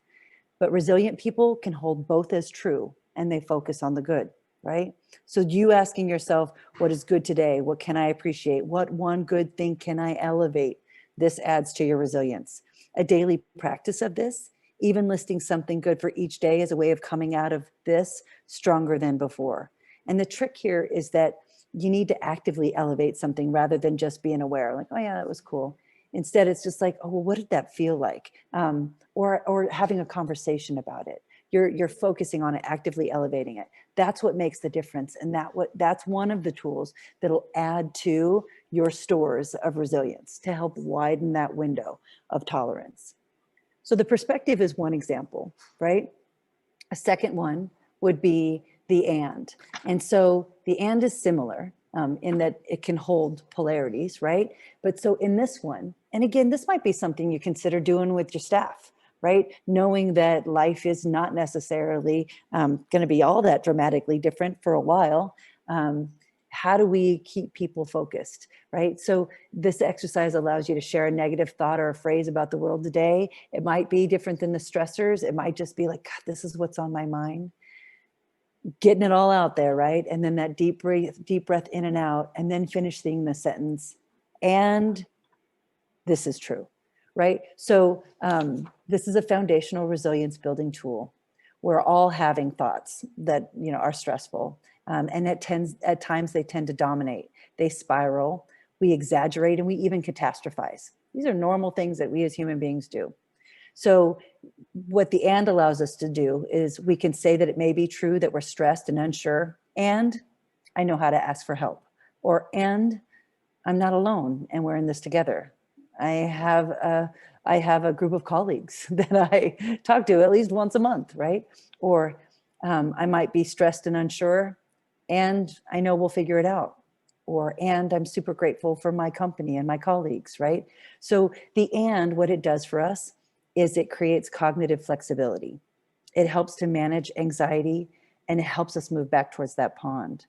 But resilient people can hold both as true, and they focus on the good, right? So you asking yourself, what is good today? What can I appreciate? What one good thing can I elevate? This adds to your resilience. A daily practice of this, even listing something good for each day, is a way of coming out of this stronger than before. And the trick here is that you need to actively elevate something rather than just being aware, like, oh yeah, that was cool. Instead, it's just like, oh, well, what did that feel like? Or having a conversation about it. You're focusing on it, actively elevating it. That's what makes the difference. And that's one of the tools that'll add to your stores of resilience to help widen that window of tolerance. So the perspective is one example, right? A second one would be the and. And so the and is similar in that it can hold polarities, right? But so in this one, and again, this might be something you consider doing with your staff, right? Knowing that life is not necessarily going to be all that dramatically different for a while. How do we keep people focused, right? So this exercise allows you to share a negative thought or a phrase about the world today. It might be different than the stressors. It might just be like, God, this is what's on my mind. Getting it all out there, right? And then that deep breath in and out, and then finishing the sentence. And this is true, right? So this is a foundational resilience building tool. We're all having thoughts that are stressful. And at times they tend to dominate. They spiral, we exaggerate, and we even catastrophize. These are normal things that we as human beings do. So what the and allows us to do is we can say that it may be true that we're stressed and unsure, and I know how to ask for help, or and I'm not alone and we're in this together. I have a group of colleagues that I talk to at least once a month, right? Or I might be stressed and unsure, and I know we'll figure it out. Or, and I'm super grateful for my company and my colleagues, right? So the and, what it does for us is it creates cognitive flexibility. It helps to manage anxiety, and it helps us move back towards that pond.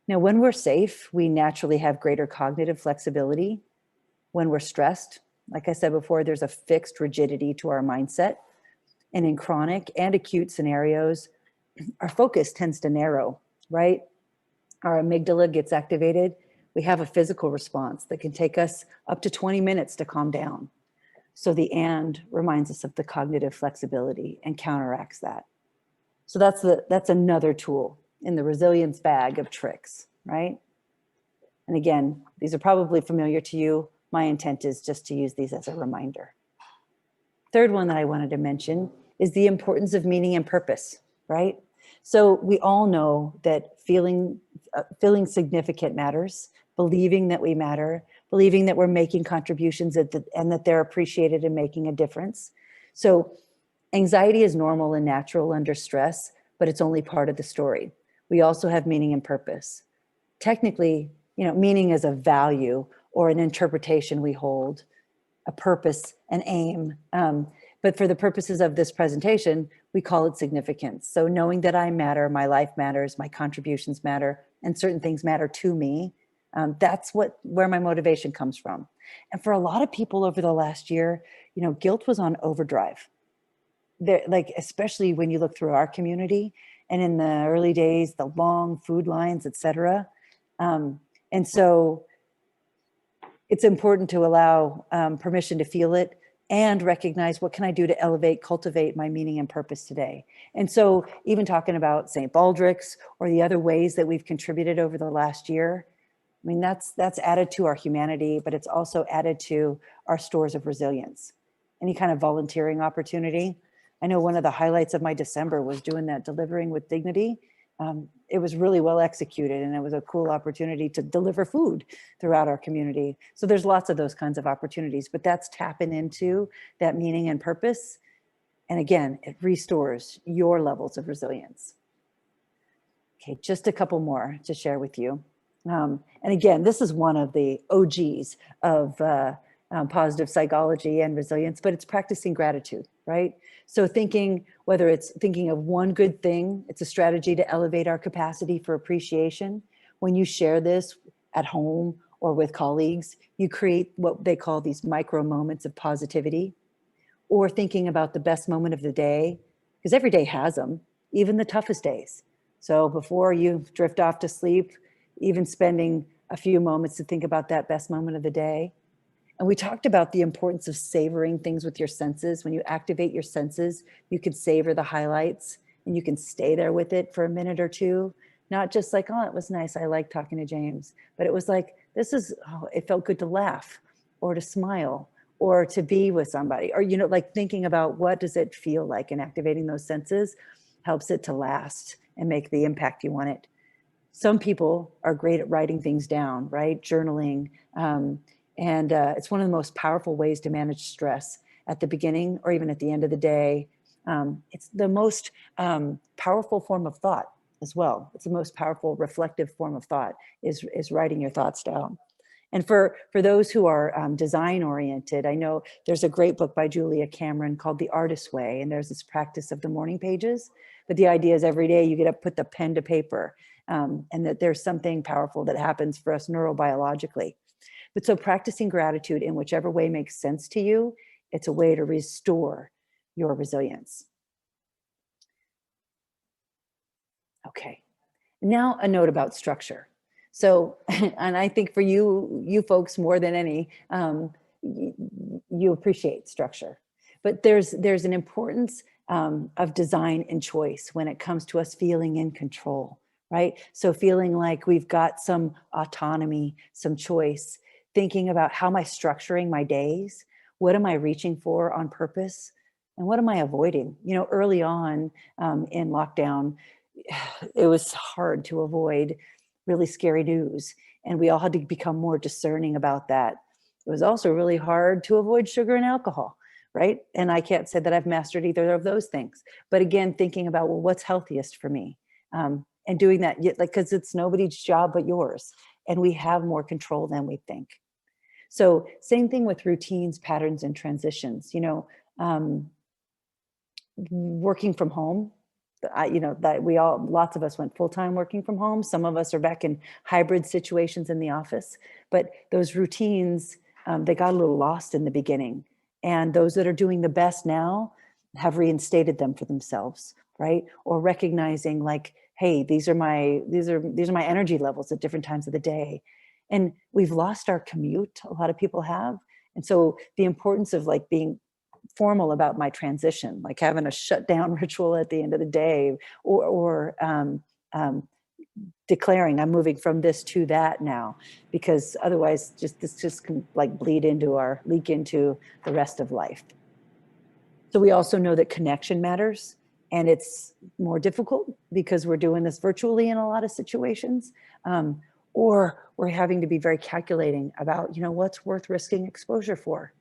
Now, when we're safe, we naturally have greater cognitive flexibility. When we're stressed, like I said before, there's a fixed rigidity to our mindset. And in chronic and acute scenarios, our focus tends to narrow, right? Our amygdala gets activated. We have a physical response that can take us up to 20 minutes to calm down. So the and reminds us of the cognitive flexibility and counteracts that. So that's another tool in the resilience bag of tricks, right? And again, these are probably familiar to you. My intent is just to use these as a reminder. Third one that I wanted to mention is the importance of meaning and purpose, right? So we all know that feeling significant matters, believing that we matter, believing that we're making contributions and that they're appreciated and making a difference. So anxiety is normal and natural under stress, but it's only part of the story. We also have meaning and purpose. Technically, meaning is a value or an interpretation we hold, a purpose, an aim. But for the purposes of this presentation, we call it significance. So knowing that I matter, my life matters, my contributions matter, and certain things matter to me, that's where my motivation comes from. And for a lot of people over the last year, guilt was on overdrive. Especially when you look through our community, and in the early days, the long food lines, et cetera. And so it's important to allow permission to feel it and recognize what can I do to cultivate my meaning and purpose today. And so even talking about St. Baldrick's or the other ways that we've contributed over the last year, I mean, that's added to our humanity, but it's also added to our stores of resilience. Any kind of volunteering opportunity. I know one of the highlights of my December was doing that Delivering with Dignity. It was really well executed, and it was a cool opportunity to deliver food throughout our community. So there's lots of those kinds of opportunities, but that's tapping into that meaning and purpose. And again, it restores your levels of resilience. Okay, just a couple more to share with you. And again, this is one of the OGs of positive psychology and resilience, but it's practicing gratitude, right? So whether it's thinking of one good thing, it's a strategy to elevate our capacity for appreciation. When you share this at home or with colleagues, you create what they call these micro moments of positivity, or thinking about the best moment of the day, because every day has them, even the toughest days. So before you drift off to sleep, even spending a few moments to think about that best moment of the day. And we talked about the importance of savoring things with your senses. When you activate your senses, you could savor the highlights and you can stay there with it for a minute or two. Not just like, oh, it was nice, I like talking to James, but it was like, it felt good to laugh or to smile or to be with somebody, or, like thinking about what does it feel like, and activating those senses helps it to last and make the impact you want it. Some people are great at writing things down, right? Journaling. And it's one of the most powerful ways to manage stress at the beginning or even at the end of the day. It's the most powerful form of thought as well. It's the most powerful reflective form of thought is writing your thoughts down. And for those who are design oriented, I know there's a great book by Julia Cameron called The Artist's Way. And there's this practice of the morning pages. But the idea is every day you get up, put the pen to paper, and that there's something powerful that happens for us neurobiologically. But so practicing gratitude in whichever way makes sense to you, it's a way to restore your resilience. Okay, now a note about structure. So, and I think for you folks more than any, you appreciate structure, but there's an importance of design and choice when it comes to us feeling in control, right? So feeling like we've got some autonomy, some choice, thinking about how am I structuring my days? What am I reaching for on purpose? And what am I avoiding? Early on in lockdown, it was hard to avoid really scary news. And we all had to become more discerning about that. It was also really hard to avoid sugar and alcohol, right? And I can't say that I've mastered either of those things. But again, thinking about, well, what's healthiest for me? And doing that, because it's nobody's job but yours. And we have more control than we think. So same thing with routines, patterns, and transitions. Working from home, lots of us went full-time working from home. Some of us are back in hybrid situations in the office, but those routines, they got a little lost in the beginning. And those that are doing the best now have reinstated them for themselves, right? Or recognizing like, hey, these are my energy levels at different times of the day. And we've lost our commute, a lot of people have. And so the importance of like being formal about my transition, like having a shutdown ritual at the end of the day, or declaring I'm moving from this to that now, because otherwise this can like leak into the rest of life. So we also know that connection matters, and it's more difficult because we're doing this virtually in a lot of situations, or we're having to be very calculating about, what's worth risking exposure for.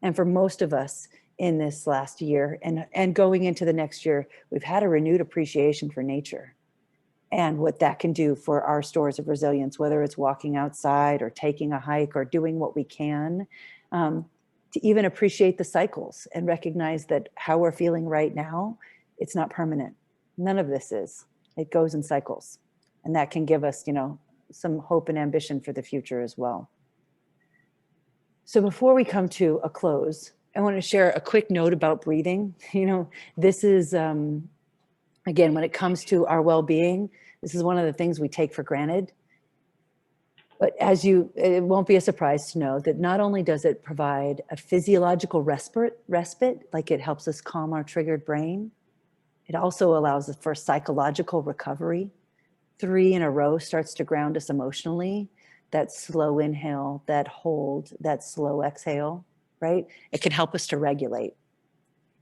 And for most of us in this last year and going into the next year, we've had a renewed appreciation for nature and what that can do for our stores of resilience, whether it's walking outside or taking a hike or doing what we can, to even appreciate the cycles and recognize that how we're feeling right now, it's not permanent. None of this is. It goes in cycles. And that can give us, some hope and ambition for the future as well. So before we come to a close, I want to share a quick note about breathing. This is, again, when it comes to our well-being, this is one of the things we take for granted. But it won't be a surprise to know that not only does it provide a physiological respite, like it helps us calm our triggered brain, it also allows us for psychological recovery. 3 in a row starts to ground us emotionally. That slow inhale, that hold, that slow exhale, right? It can help us to regulate.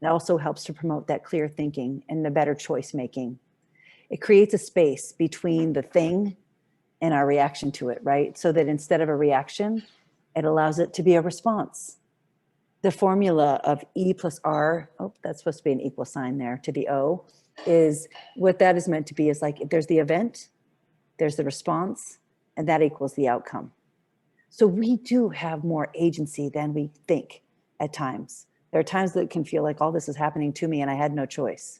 It also helps to promote that clear thinking and the better choice making. It creates a space between the thing and our reaction to it, right? So that instead of a reaction, it allows it to be a response. The formula of E plus R, that's supposed to be an equal sign there to the O, is what that is meant to be is like, there's the event, there's the response, and that equals the outcome. So we do have more agency than we think at times. There are times that it can feel like all this is happening to me and I had no choice.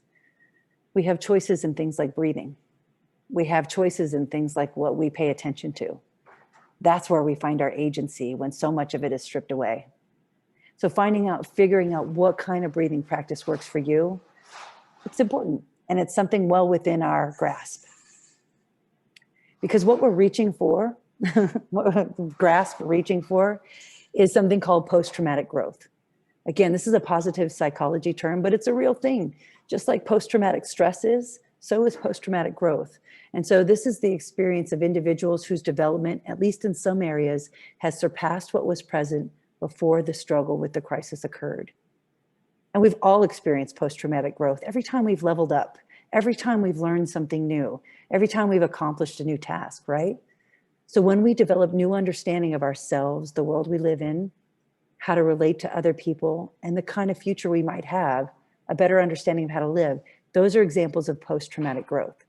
We have choices in things like breathing. We have choices in things like what we pay attention to. That's where we find our agency when so much of it is stripped away. So figuring out what kind of breathing practice works for you, it's important. And it's something well within our grasp. Because what we're reaching for, reaching for, is something called post-traumatic growth. Again, this is a positive psychology term, but it's a real thing. Just like post-traumatic stress is, so is post-traumatic growth. And so this is the experience of individuals whose development, at least in some areas, has surpassed what was present before the struggle with the crisis occurred. And we've all experienced post-traumatic growth every time we've leveled up, every time we've learned something new, every time we've accomplished a new task, right? So when we develop new understanding of ourselves, the world we live in, how to relate to other people, and the kind of future we might have, a better understanding of how to live, those are examples of post-traumatic growth.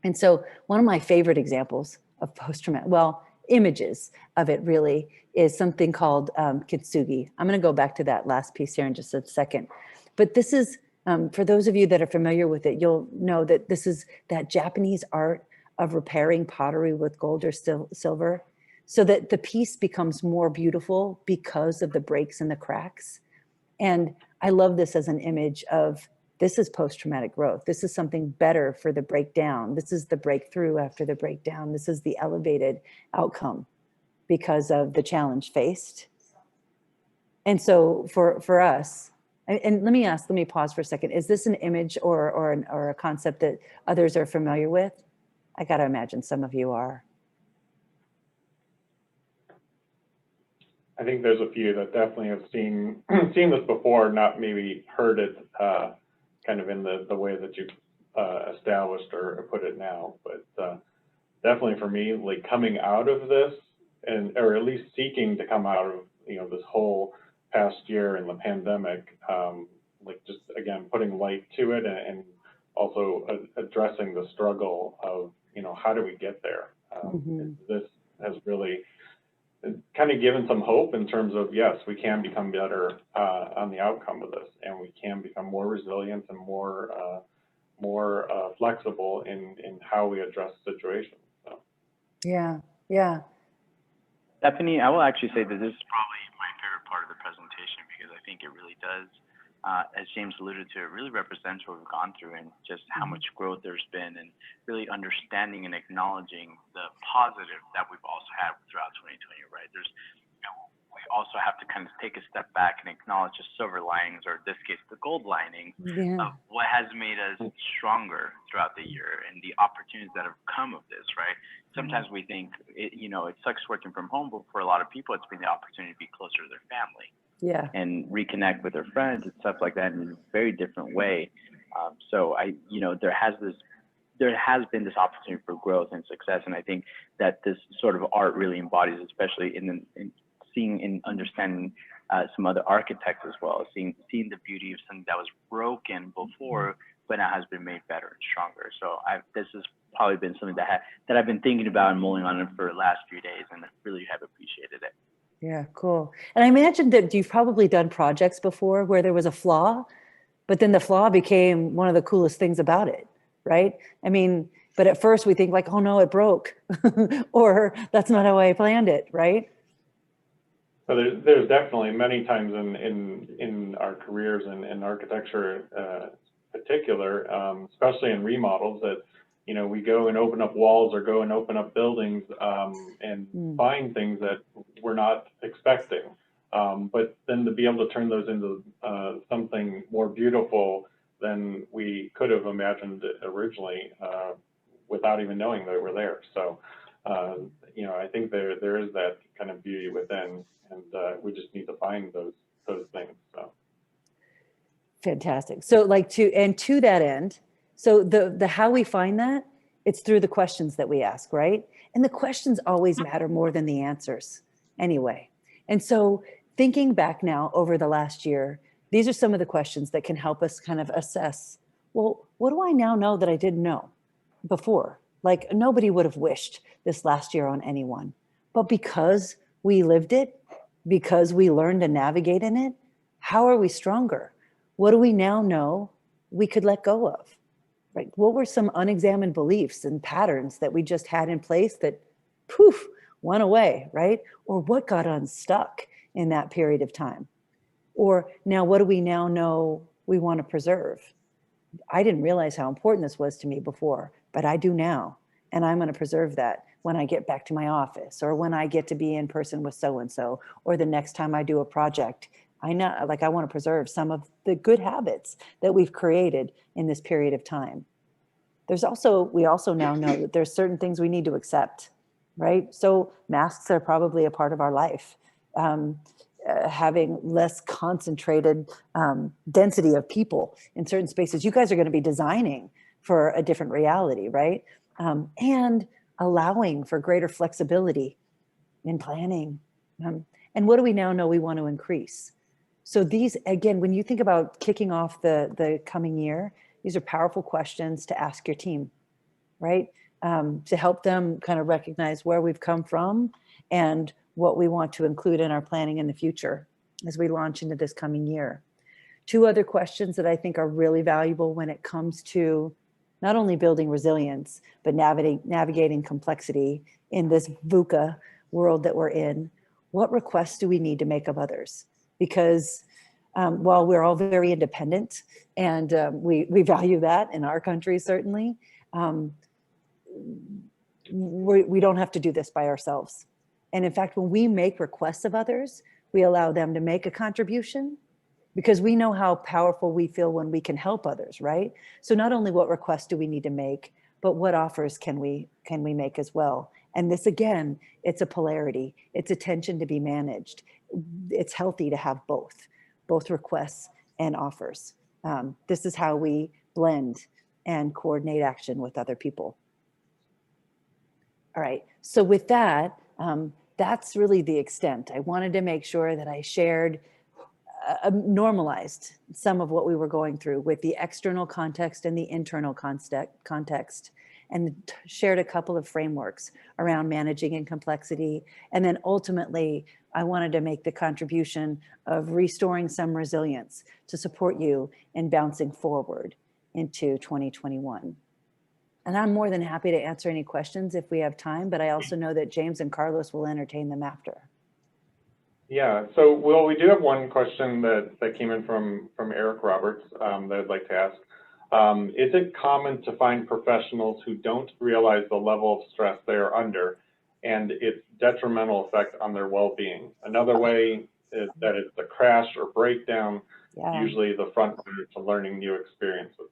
And so one of my favorite examples of post-traumatic, well, images of it really, is something called kintsugi. I'm going to go back to that last piece here in just a second. But this is, for those of you that are familiar with it, you'll know that this is that Japanese art of repairing pottery with gold or silver, so that the piece becomes more beautiful because of the breaks and the cracks. And I love this as an image of, this is post-traumatic growth. This is something better for the breakdown. This is the breakthrough after the breakdown. This is the elevated outcome because of the challenge faced. And so for us, and let me pause for a second. Is this an image or a concept that others are familiar with? I got to imagine some of you are. I think there's a few that definitely have seen this before, not maybe heard it kind of in the way that you established or put it now, but definitely for me, like coming out of this, or at least seeking to come out of this whole past year and the pandemic, like just again putting light to it and also addressing the struggle of how do we get there. This has really kind of given some hope in terms of, yes, we can become better on the outcome of this, and we can become more resilient and more flexible in how we address situations. So. Yeah. Stephanie, I will actually say that this is probably my favorite part of the presentation, because I think it really does, as James alluded to, it really represents what we've gone through and just how much growth there's been, and really understanding and acknowledging the positive that we've also had throughout 2020, right? There's, we also have to kind of take a step back and acknowledge the silver linings, or in this case, the gold lining of what has made us stronger throughout the year and the opportunities that have come of this, right? Sometimes we think, it sucks working from home, but for a lot of people, it's been the opportunity to be closer to their family. Yeah. And reconnect with their friends and stuff like that in a very different way. So there has been this opportunity for growth and success, and I think that this sort of art really embodies, especially in seeing and understanding some other architects as well, seeing the beauty of something that was broken before, but now has been made better and stronger. So this has probably been something that I've been thinking about and mulling on it for the last few days, and I really have appreciated it. Yeah, cool. And I imagine that you've probably done projects before where there was a flaw, but then the flaw became one of the coolest things about it, right? I mean, but at first we think like, oh no, it broke, or that's not how I planned it, right? So there's definitely many times in our careers and in architecture particular, especially in remodels, that we go and open up walls or go and open up buildings and find things that we're not expecting. But then to be able to turn those into something more beautiful than we could have imagined originally without even knowing they were there. So, I think there is that kind of beauty within, and we just need to find those things. So. Fantastic. So to that end, so the how we find that, it's through the questions that we ask, right? And the questions always matter more than the answers anyway. And so thinking back now over the last year, these are some of the questions that can help us kind of assess, well, what do I now know that I didn't know before? Like nobody would have wished this last year on anyone, but because we lived it, because we learned to navigate in it, how are we stronger? What do we now know we could let go of? Right? What were some unexamined beliefs and patterns that we just had in place that, poof, went away, right? Or what got unstuck in that period of time? Or now what do we now know we want to preserve? I didn't realize how important this was to me before, but I do now. And I'm going to preserve that when I get back to my office, or when I get to be in person with so-and-so, or the next time I do a project. I know, like, I want to preserve some of the good habits that we've created in this period of time. We also now know that there's certain things we need to accept, right? So masks are probably a part of our life. Having less concentrated density of people in certain spaces. You guys are going to be designing for a different reality, right? And allowing for greater flexibility in planning. And what do we now know we want to increase? So these, again, when you think about kicking off the coming year, these are powerful questions to ask your team, right? To help them kind of recognize where we've come from and what we want to include in our planning in the future as we launch into this coming year. Two other questions that I think are really valuable when it comes to not only building resilience, but navigating complexity in this VUCA world that we're in. What requests do we need to make of others? Because while we're all very independent and we value that in our country, certainly, we don't have to do this by ourselves. And in fact, when we make requests of others, we allow them to make a contribution because we know how powerful we feel when we can help others, right? So not only what requests do we need to make, but what offers can we make as well? And this, again, it's a polarity. It's a tension to be managed. It's healthy to have both requests and offers. This is how we blend and coordinate action with other people. All right, so with that, that's really the extent. I wanted to make sure that I shared, normalized some of what we were going through with the external context and the internal context, and shared a couple of frameworks around managing in complexity. And then ultimately, I wanted to make the contribution of restoring some resilience to support you in bouncing forward into 2021. And I'm more than happy to answer any questions if we have time, but I also know that James and Carlos will entertain them after. Yeah, so well, we do have one question that came in from Eric Roberts that I'd like to ask. Is it common to find professionals who don't realize the level of stress they are under and its detrimental effect on their well-being? Another way is that it's a crash or breakdown, usually the front runner to learning new experiences.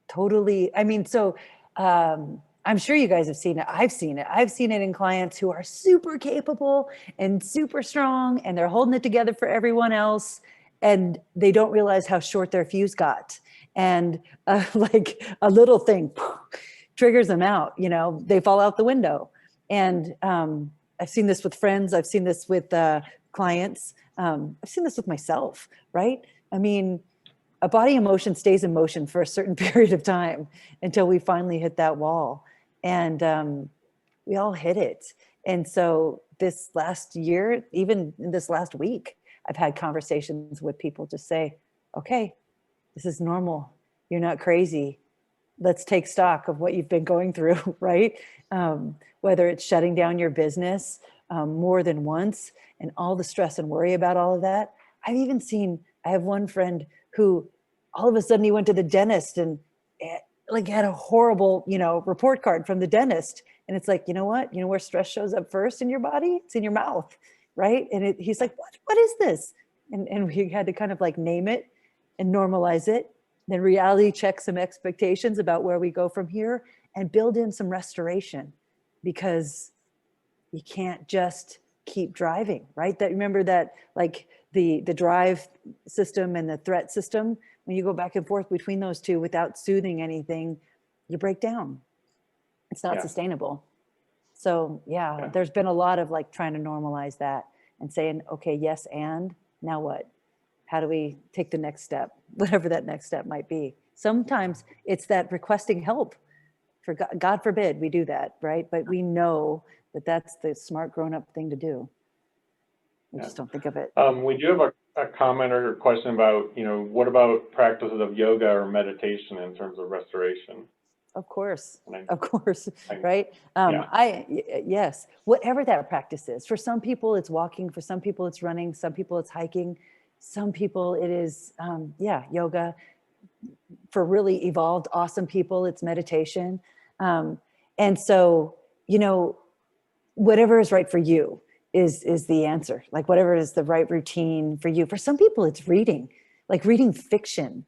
Totally. I mean, so I'm sure you guys have seen it. I've seen it. I've seen it in clients who are super capable and super strong, and they're holding it together for everyone else, and they don't realize how short their fuse got. And like a little thing triggers them out, you know, they fall out the window. And I've seen this with friends. I've seen this with clients. I've seen this with myself, right? I mean, a body in motion stays in motion for a certain period of time until we finally hit that wall. And we all hit it. And so this last year, even this last week, I've had conversations with people to say, okay, this is normal. You're not crazy. Let's take stock of what you've been going through, right? Whether it's shutting down your business more than once and all the stress and worry about all of that. I've even seen, I have one friend who all of a sudden he went to the dentist and like had a horrible, you know, report card from the dentist. And it's like, you know what? You know where stress shows up first in your body? It's in your mouth, right? And he's like, what is this? And we had to kind of like name it and normalize it. Then reality check some expectations about where we go from here and build in some restoration, because you can't just keep driving, right? That, remember that, like the drive system and the threat system, when you go back and forth between those two without soothing anything, you break down. It's not sustainable. So yeah, there's been a lot of like trying to normalize that and saying, okay, yes, and now what? How do we take the next step, whatever that next step might be? Sometimes it's that requesting help. For God forbid we do that, right? But we know that that's the smart grown-up thing to do. We just don't think of it. We do have a comment or a question about, you know, what about practices of yoga or meditation in terms of restoration? of course, And of course, I- right? Yes, whatever that practice is. For some people, it's walking. For some people, it's running. Some people, it's hiking. Some people, it is, yoga. For really evolved, awesome people, it's meditation. And so, whatever is right for you is the answer. Like whatever is the right routine for you. For some people, it's reading, like reading fiction.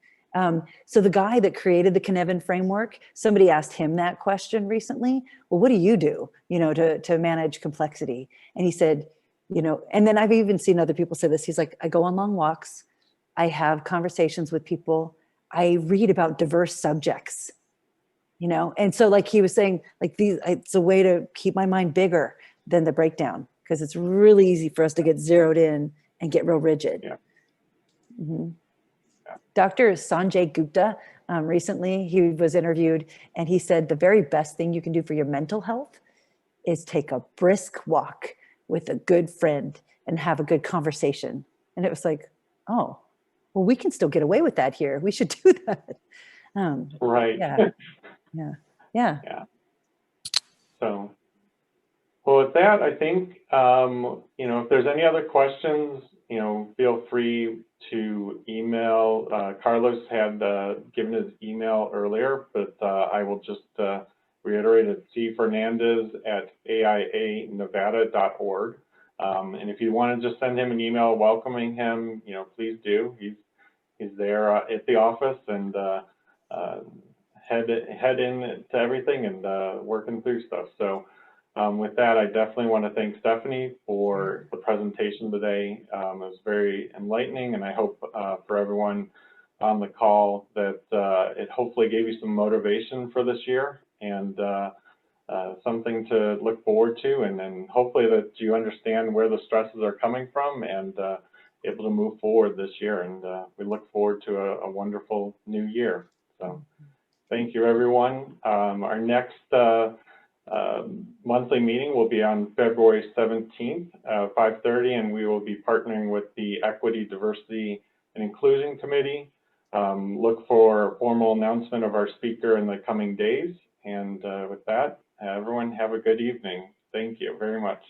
So the guy that created the Kinevin Framework, somebody asked him that question recently. Well, what do you do, to manage complexity? And he said, and then I've even seen other people say this. He's like, I go on long walks. I have conversations with people. I read about diverse subjects, and so like he was saying, like it's a way to keep my mind bigger than the breakdown, because it's really easy for us to get zeroed in and get real rigid. Yeah. Mm-hmm. Dr. Sanjay Gupta, recently he was interviewed, and he said the very best thing you can do for your mental health is take a brisk walk with a good friend and have a good conversation. And it was like, oh, well, we can still get away with that here. We should do that. Right. Yeah. So, well, with that, I think, if there's any other questions, feel free to email. Carlos had given his email earlier, but I will just reiterate it: cfernandez@aianevada.org. And if you want to just send him an email welcoming him, please do. He's there at the office and head in to everything and working through stuff. So with that, I definitely want to thank Stephanie for the presentation today. It was very enlightening, and I hope for everyone on the call that it hopefully gave you some motivation for this year and something to look forward to, and then hopefully that you understand where the stresses are coming from and able to move forward this year. And we look forward to a wonderful new year. So thank you, everyone. Our next monthly meeting will be on February 17th, 5:30, and we will be partnering with the Equity, Diversity, and Inclusion Committee. Look for a formal announcement of our speaker in the coming days. And with that, everyone have a good evening. Thank you very much.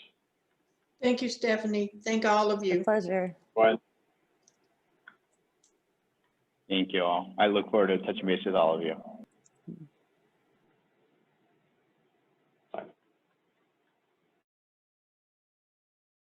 Thank you, Stephanie. Thank all of you. A pleasure. Bye. Thank you all. I look forward to touching base with all of you.